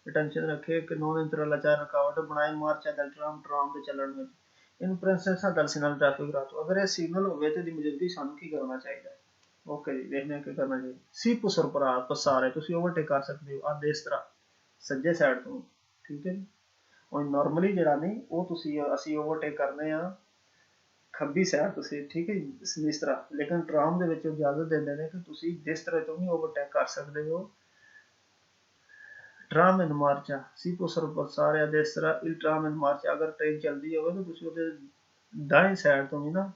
ਅਟੈਂਸ਼ਨ ਰੱਖੇ ਕਿ ਨੋਨ ਇੰਟਰਲਾਚਾਰ ਰੁਕਾਵਟ ਬਣਾਏ ਮਾਰਚਾ ਦਾ ਟਰਾਮ ਦੇ ਚੱਲਣ ਵਿੱਚ। ਇਹਨੂੰ ਪ੍ਰਿੰਸੈਸਾਂ ਦਾ ਸਿਗਨਲ ਟ੍ਰੈਫਿਕ ਰਾਤੋਂ ਅਗਰ ਇਹ ਸਿਗਨਲ ਹੋਵੇ ਤੇ ਦੀ ਮੌਜੂਦਗੀ ਸਾਨੂੰ ਕੀ ਕਰਨਾ ਚਾਹੀਦਾ? ਓਕੇ ਜੀ, ਦੇਖਦੇ ਹਾਂ ਕੀ ਕਰਨਾ ਚਾਹੀਦਾ। ਸੀ ਪੁਸਰ ਪਸਾਰੇ ਤੁਸੀਂ ਓਵਰਟੇਕ ਕਰ ਸਕਦੇ ਹੋ ਆਹ ਇਸ ਤਰ੍ਹਾਂ ਸੱਜੇ ਸਾਈਡ ਤੋਂ, ਠੀਕ ਹੈ ਜੀ। ਹੁਣ ਨਾਰਮਲੀ ਜਿਹੜਾ ਨਹੀਂ ਉਹ ਤੁਸੀਂ ਅਸੀਂ ਓਵਰਟੇਕ ਕਰਨੇ ਆ ਖੱਬੀ ਸਾਈਡ ਤੁਸੀਂ, ਠੀਕ ਹੈ ਜੀ, ਇਸ ਤਰ੍ਹਾਂ, ਲੇਕਿਨ ਟਰਾਮ ਦੇ ਵਿੱਚ ਇਜਾਜ਼ਤ ਦਿੰਦੇ ਨੇ ਕਿ ਤੁਸੀਂ ਜਿਸ ਤਰ੍ਹਾਂ ਤੋਂ ਵੀ ਓਵਰਟੇਕ ਕਰ ਸਕਦੇ ਹੋ। ਟਰਾਮ ਇਨ ਮਾਰਚਾ ਸੀ ਪੁਸਰ ਪਸਾਰੇ ਆ ਇਸ ਤਰ੍ਹਾਂ il tram in marcia ਅਗਰ ਟ੍ਰੇਨ ਚੱਲਦੀ ਹੋਵੇ ਤਾਂ ਤੁਸੀਂ ਉਹਦੇ ਦਾਈ ਸਾਈਡ ਤੋਂ ਵੀ ਨਾ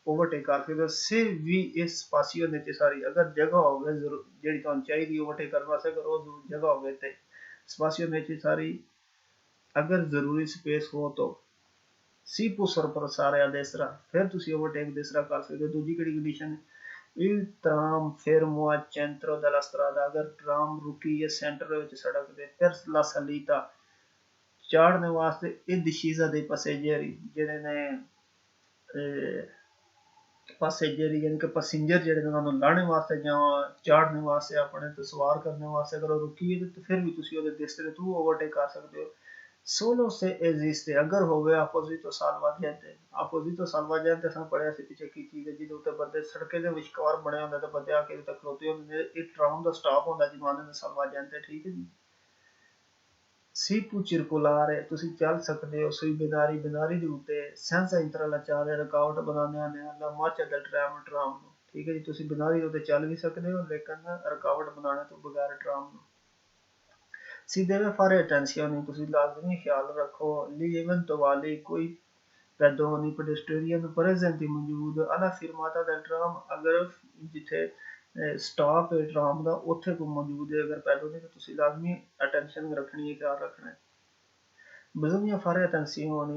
ਓਵਰਟੇਕ ਕਰ ਸਕਦੇ ਹੋ। ਸੇ ਵੀ ਇਸ ਪਾਸਿਓ ਨੈਸੈਸਰੀ ਅਗਰ ਜਗ੍ਹਾ ਹੋਵੇ ਜਿਹੜੀ ਤੁਹਾਨੂੰ ਚਾਹੀਦੀ ਓਵਰਟੇਕ ਕਰਨ ਵਾਸਤੇ, ਅਗਰ ਉਹ ਜਗ੍ਹਾ ਹੋਵੇ ਤੇ ਸਪਾਸੀਓ ਨੈਸੈਸਰੀ अगर जरूरी स्पेस हो तो सी पुसर पर सारे इस तरह फिर तुसी ओवरटेक इस तरह कर सकते हो। दूजी केड़ी condition il tram fermo al centro della strada अगर ट्राम रुकी है सेंटर विच सड़क दे फिर la salita चढ़ने वास्ते ए discesa dei passeggeri जेड़े ने passeggeri यानी कि पैसेंजर जेड़े ने उन्होंने लाने वास्ते या चढ़ने वास्ते अपने तो सवार करने वास्ते अगर रुकी है तो फिर भी तुसी ओदे दिस दे थ्रू ओवरटेक कर सकते हो। solo se esiste अगर होवे opposito salvagente, opposito salvagente सां पढ़िया सी पिछे की चीज है जिहदे उत्ते बंदे सड़के दे विचकार बने हुंदे ते बंदे आके उत्ते खलोते हुंदे, इह ट्राम दा स्टॉप हुंदा जिहनूं आखदे ने salvagente, ठीक है जी। si può circolare तुसीं चल सकदे हो sui binari दे उत्ते senza intrallacciare रुकावट बनाने आने alla marcia del tram ठीक है जी। तुसी बिनारी तो चल भी सकते हो, लेकिन रुकावट बनाने तो बगैर ट्राम नो सीधे में फारे अटेंशन तुसी लाजमी ख्याल रखो लीवन तो वाली कोई पैदोनी पेडेस्ट्रियन प्रेजेंट मौजूद अला फिरमाता दा ट्राम अगर जिथे स्टाफ है ट्राम दा उत्थे को मौजूद है अगर पैदोनी तो तुसी लाजमी अटेंशन रखनी है, ख्याल रखना है। बजुमियां फारे अटेंशन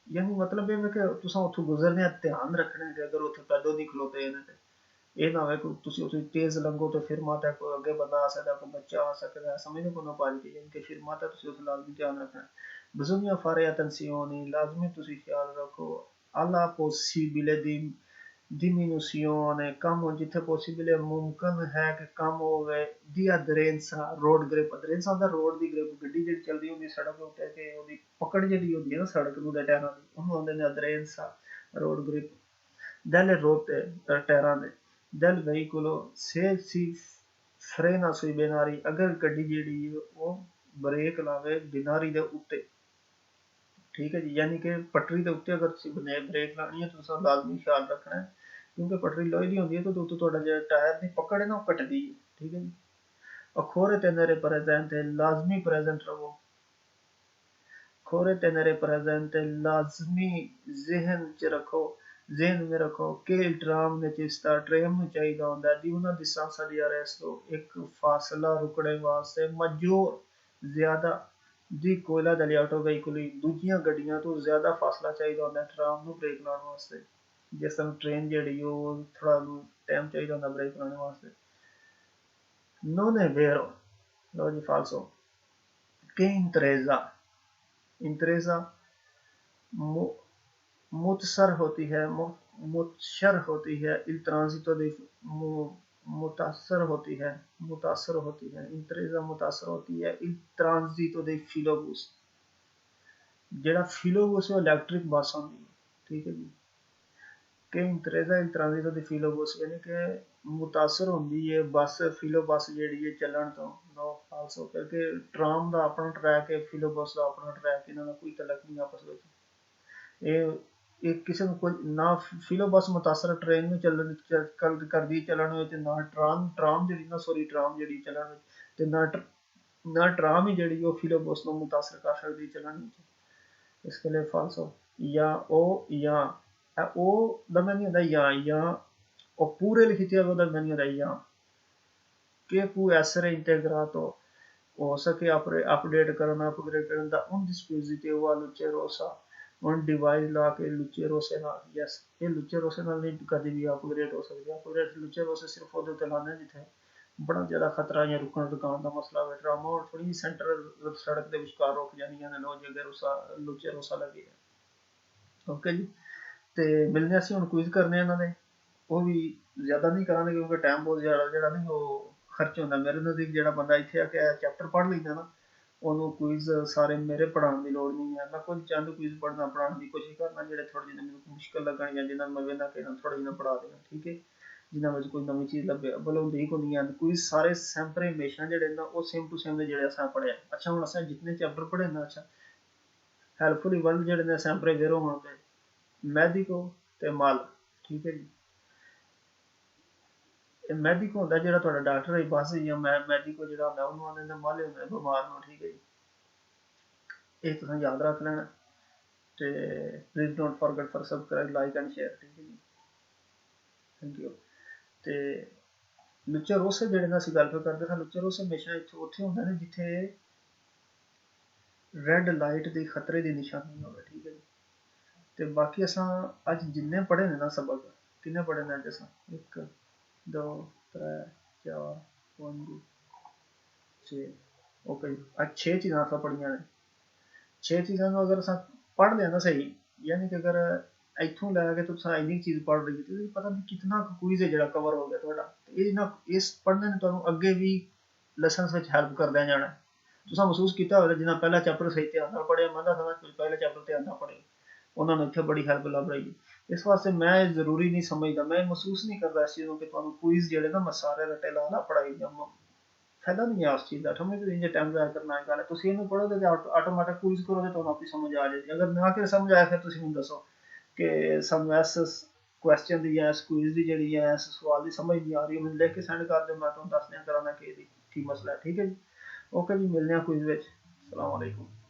यानी मतलब है कि तुसा उथों गुजरने ध्यान रखना है कि अगर उथे पैदोनी खलोते हैं ते ਇਹ ਨਾ ਹੋਵੇ ਕਿ ਤੁਸੀਂ ਉੱਥੇ ਤੇਜ਼ ਲੰਘੋ ਤੇ ਫਿਰ ਮਾਤਾ ਕੋਈ ਅੱਗੇ ਬੰਦਾ ਆ ਸਕਦਾ ਕੋਈ ਬੱਚਾ ਆ ਸਕਦਾ ਸਮਝਦੇ ਕੋ ਨਾ ਪਾਜੀ ਕਿ ਇਨਕੇ ਫਿਰ ਮਾਤਾ ਤੁਸੀਂ ਉਸ ਲਾਜ਼ਮੀ ਧਿਆਨ ਰੱਖਣਾ ਬਜ਼ੁਮੀਆਂ ਫਾਰੇ ਅਟੈਂਸੀਓਨੀ ਲਾਜ਼ਮੀ ਤੁਸੀਂ ਖਿਆਲ ਰੱਖੋ alla possibile diminuzione ਕੰਮ ਜਿੱਥੇ possibile ਮੁਮਕਨ ਹੈ ਕਿ ਕੰਮ ਹੋਵੇ ਦੀ ਅਧਰੈਂਸਾ ਰੋਡ ਗ੍ਰਿਪ ਅਧਰੈਂਸਾ ਦਾ ਰੋਡ ਦੀ ਗ੍ਰਿਪ ਗੱਡੀ ਜਿਹੜੀ ਚੱਲਦੀ ਹੁੰਦੀ ਸੜਕ ਉੱਤੇ ਤੇ ਉਹਦੀ ਪਕੜ ਜਿਹੜੀ ਹੁੰਦੀ ਹੈ ਨਾ ਸੜਕ ਨੂੰ ਦੇ ਟਾਇਰਾਂ ਦੀ ਉਹਨੂੰ ਆਉਂਦੇ ਨੇ ਅਧਰੈਂਸਾ ਰੋਡ ਗ੍ਰਿਪ delle rotte ਟਾਇਰਾਂ ਦੇ del veicolo se si frena sui binari अगर गड्डी जेड़ी है वो ब्रेक लावे बिनारी दे उत्ते ठीक है जी यानी कि पटरी दे उत्ते अगर तुसी ब्रेक लानी है तो तुसा लाजमी ख्याल रखना है क्योंकि पटरी लोहे दी होंदी है तो उत्ते थोड़ा जिहा टायर दी पकड़ है ना वो कटदी है ठीक है जी और खोरे तेनरे प्रेजेंट है लाजमी प्रेजेंट रहो खोरे तेनरे प्रेजेंट है लाजमी जहन च रखो ज़हन में रखो कि ट्राम ने चिस्ता ट्रेन में चाहिए होंदा दी उन्हां डिस्टेंस दी अरेस्ट एक फासला रुकने वास्ते मजूर ज्यादा दी कोयला दली ऑटो व्हीकल दूजियां गड्डियां तो ज्यादा फासला चाहिए होंदा ट्राम ਨੂੰ ब्रेक ਲਾਉਣ ਵਾਸਤੇ जिस तरह ट्रेन जेड़ी ਉਹ थोड़ा टाइम चाहिए होंदा ब्रेक ਲਾਉਣ ਵਾਸਤੇ non è vero लो जी falso che इंट्रेजा मुतसर होती है मुतशर होती है il transito dei मुतासर होती है इंट्रेजा मुतासर होती है il transito dei filobus जेड़ा फिलोबस है इलेक्ट्रिक बस होंदी है ठीक है जी कि इंट्रेजा il transito dei filobus यानी कि मुतासर होंदी है बस फिलोबस जेड़ी है चलन तो नो फाल्सो करके ट्राम दा अपना ट्रैक है फिलोबस दा अपना ट्रैक इन्हां दा कोई तलक नहीं आपस विच एक किस्म कोई ना फिलोबस मुतासर ट्रेन में चलन कर दी चलन में ना ट्राम जेडी ना सॉरी ट्राम जेडी चलन ते ना ट्राम ही जेडी वो फिलोबस को मुतासर कर सकती चलन में इसके लिए फाल्सो या ओ दा नहीं होता या o pure l'effettivo del menu da या che può essere integrato हो सके अपडेट करना अपग्रेड करना दा un dispositivo a luce rossa un device ला के लुचे रोसे नाल यस ये लुचे रोसे नाल नहीं कभी भी अपग्रेड हो सकती है अपग्रेड लुचे रोसे सिर्फ ओदे ते लाने जिथे बड़ा ज्यादा खतरा या रुकन रुकान का मसला है ड्रामा और थोड़ी सेंटर सड़क के विचकार रोक जानियां ने लो जगह रोसा लुचे रोसा लगी है ओके जी ते मिलने ਅਸੀਂ ਹੁਣ ਕੁਇਜ਼ ਕਰਨੇ ਇਹਨਾਂ ਦੇ ਉਹ ਵੀ ਜ਼ਿਆਦਾ ਨਹੀਂ ਕਰਾਂਗੇ ਕਿਉਂਕਿ ਟਾਈਮ ਬਹੁਤ ਜ਼ਿਆਦਾ ਜਿਹੜਾ ਨਹੀਂ ਉਹ ਖਰਚ ਹੁੰਦਾ ਮੇਰੇ ਨਜ਼ਦੀਕ ਜਿਹੜਾ ਬੰਦਾ ਇੱਥੇ ਆ ਕੇ ਚੈਪਟਰ ਪੜ੍ਹ ਲੈਂਦਾ ਨਾ ਉਹਨੂੰ ਕੁਇਜ਼ ਸਾਰੇ ਮੇਰੇ ਪੜਾਉਣ ਦੀ ਲੋੜ ਨਹੀਂ ਹੈ ਮੈਂ ਖੁਦ ਚੰਦ ਕੁਇਜ਼ ਪੜ੍ਹਨਾ ਪੜਾਉਣ ਦੀ ਕੋਸ਼ਿਸ਼ ਕਰਨਾ ਜਿਹੜੇ ਥੋੜੇ ਜਿਹੇ ਮੈਨੂੰ ਮੁਸ਼ਕਲ ਲੱਗਣ ਜਾਂ ਜਿਨ੍ਹਾਂ ਮੈਂ ਵੇਖਦਾ ਕਿ ਥੋੜਾ ਜਿਹਾ ਪੜ੍ਹਾ ਦੇਣਾ ਠੀਕ ਹੈ ਜਿਨ੍ਹਾਂ ਵਿੱਚ ਕੋਈ ਨਵੀਂ ਚੀਜ਼ ਲੱਭੇ ਬਲ ਹੁੰਦੀ ਹੀ ਕੋਈ ਨਹੀਂ ਕੁਇਜ਼ ਸਾਰੇ ਸੈਂਪਰੇ ਹਮੇਸ਼ਾ ਜਿਹੜੇ ਨਾ ਉਹ ਸੇਮ ਟੂ ਸੇਮ ਦੇ ਜਿਹੜੇ ਅਸਾਂ ਪੜ੍ਹਿਆ ਅੱਛਾ ਹੁਣ ਅਸਾਂ ਜਿੰਨੇ ਚੈਪਟਰ ਪੜ੍ਹੇ ਨਾ ਅੱਛਾ ਹੈਲਪਫੁਲੀ ਵਰਲਡ ਜਿਹੜੇ ਨੇ ਸੈਂਪਰੇ ਜ਼ੀਰੋ ਹੋਣ ਤੇ ਮੈਡੀਕੋ ਤੇ ਮਲ ਠੀਕ ਹੈ ਜੀ ਮੈਡੀਕੋ ਹੁੰਦਾ ਜਿਹੜਾ ਤੁਹਾਡਾ ਡਾਕਟਰ ਹੈ ਬਸ ਜਾਂ ਮੈਡੀਕੋ ਜਿਹੜਾ ਹੁੰਦਾ ਉਹਨੂੰ ਆਉਂਦੇ ਨੇ ਮਲ ਹੁੰਦਾ ਬਿਮਾਰ ਨੂੰ ਠੀਕ ਹੈ ਜੀ ਇਹ ਤੁਸੀਂ ਯਾਦ ਰੱਖ ਲੈਣਾ ਤੇ please don't forget for subscribe like and share ਠੀਕ ਹੈ ਜੀ ਥੈਂਕ ਯੂ ਤੇ ਲੁਚੇ ਰੋਸੇ ਜਿਹੜੇ ਨਾਲ ਅਸੀਂ ਗੱਲ ਕਰਦੇ ਹਾਂ ਲੁਚੇ ਰੋਸੇ ਹਮੇਸ਼ਾ ਇੱਥੇ ਉੱਥੇ ਹੁੰਦੇ ਨੇ ਜਿੱਥੇ ਰੈੱਡ ਲਾਈਟ ਦੀ ਖਤਰੇ ਦੀ ਨਿਸ਼ਾਨੀ ਹੋਵੇ ਠੀਕ ਹੈ ਜੀ ਤੇ ਬਾਕੀ ਅਸਾਂ ਅੱਜ ਜਿੰਨੇ ਪੜ੍ਹੇ ਨੇ ਨਾ ਸਬਕ ਕਿੰਨੇ ਪੜ੍ਹੇ ਨੇ ਅੱਜ ਅਸਾਂ 1 2 3 4 5 6 ओके आज 6 चीज़ां असां पढ़ियां ने 6 चीज़ां ਨੂੰ अगर असां पढ़ लिया ना सही यानी कि अगर ਇੱਥੋਂ ਲੈ ਕੇ ਤੁਸੀਂ ਇੰਨੀ ਚੀਜ਼ ਪੜ੍ਹ ਰਹੀ ਤੇ ਪਤਾ ਨਹੀਂ ਕਿੰਨਾ ਕੁਇਜ਼ ਹੈ ਜਿਹੜਾ ਕਵਰ ਹੋ ਗਿਆ ਤੁਹਾਡਾ ਇਹ ਨਾ ਇਸ ਪੜ੍ਹਨੇ ਨੇ ਤੁਹਾਨੂੰ ਅੱਗੇ ਵੀ ਲੈਸਨਸ ਵਿੱਚ ਹੈਲਪ ਕਰਦਾ ਜਾਣਾ ਤੁਸੀਂ ਮਹਿਸੂਸ ਕੀਤਾ ਹੋਵੇਗਾ ਜਿਨ੍ਹਾਂ ਪਹਿਲਾ ਚੈਪਟਰ ਸਹੀ ਧਿਆਨ ਨਾਲ ਪੜ੍ਹਿਆ ਮੈਂ ਤਾਂ ਸਮਝ ਪਹਿਲੇ ਚੈਪਟਰ ਧਿਆਨ ਨਾਲ ਪੜ੍ਹੇ ਉਹਨਾਂ ਨੂੰ ਇੱਥੇ ਬੜੀ ਹੈਲਪ ਲੱਭ ਰਹੀ ਹੈ ਇਸ ਵਾਸਤੇ ਮੈਂ ਜ਼ਰੂਰੀ ਨਹੀਂ ਸਮਝਦਾ ਮੈਂ ਮਹਿਸੂਸ ਨਹੀਂ ਕਰਦਾ ਇਸ ਚੀਜ਼ ਨੂੰ ਕਿ ਤੁਹਾਨੂੰ ਕੁਇਜ਼ ਜਿਹੜੇ ਨਾ ਮੈਂ ਸਾਰੇ ਰੱਟੇ ਲਾ ਲਾ ਪੜ੍ਹਾਈ ਜਾਵਾਂ फायदा नहीं है उस चीज़ का हमें तो इंजे टाइम ज़ाया करना है गल है तुसीं इहनूं पढ़ोगे तो ऑटोमैटिक क्विज़ करोगे तो आपको समझ आ जाएगी अगर ना कि समझ आया फिर तुसीं मैनूं दसो कि सानूं इस ਕੁਐਸਚਨ ਦੀ ਜਾਂ ਇਸ ਕੁਇਜ਼ ਦੀ ਜਿਹੜੀ ਹੈ ਇਸ ਸਵਾਲ ਦੀ ਸਮਝ ਨਹੀਂ ਆ ਰਹੀ ਮੈਨੂੰ ਲਿਖ ਕੇ ਸੈਂਡ ਕਰ ਦਿਓ, ਮੈਂ ਤੁਹਾਨੂੰ ਦੱਸ ਦਿਆਂ ਕਰਾਂਗਾ ਕਿ ਇਹਦੀ ਕੀ ਮਸਲਾ ਹੈ। ਠੀਕ ਹੈ ਜੀ, ਓਕੇ ਜੀ, ਮਿਲਦੇ ਹਾਂ ਕੁਇਜ਼ ਵਿੱਚ। ਅਸਲਾਮ ਵਾਲੇਕੁਮ।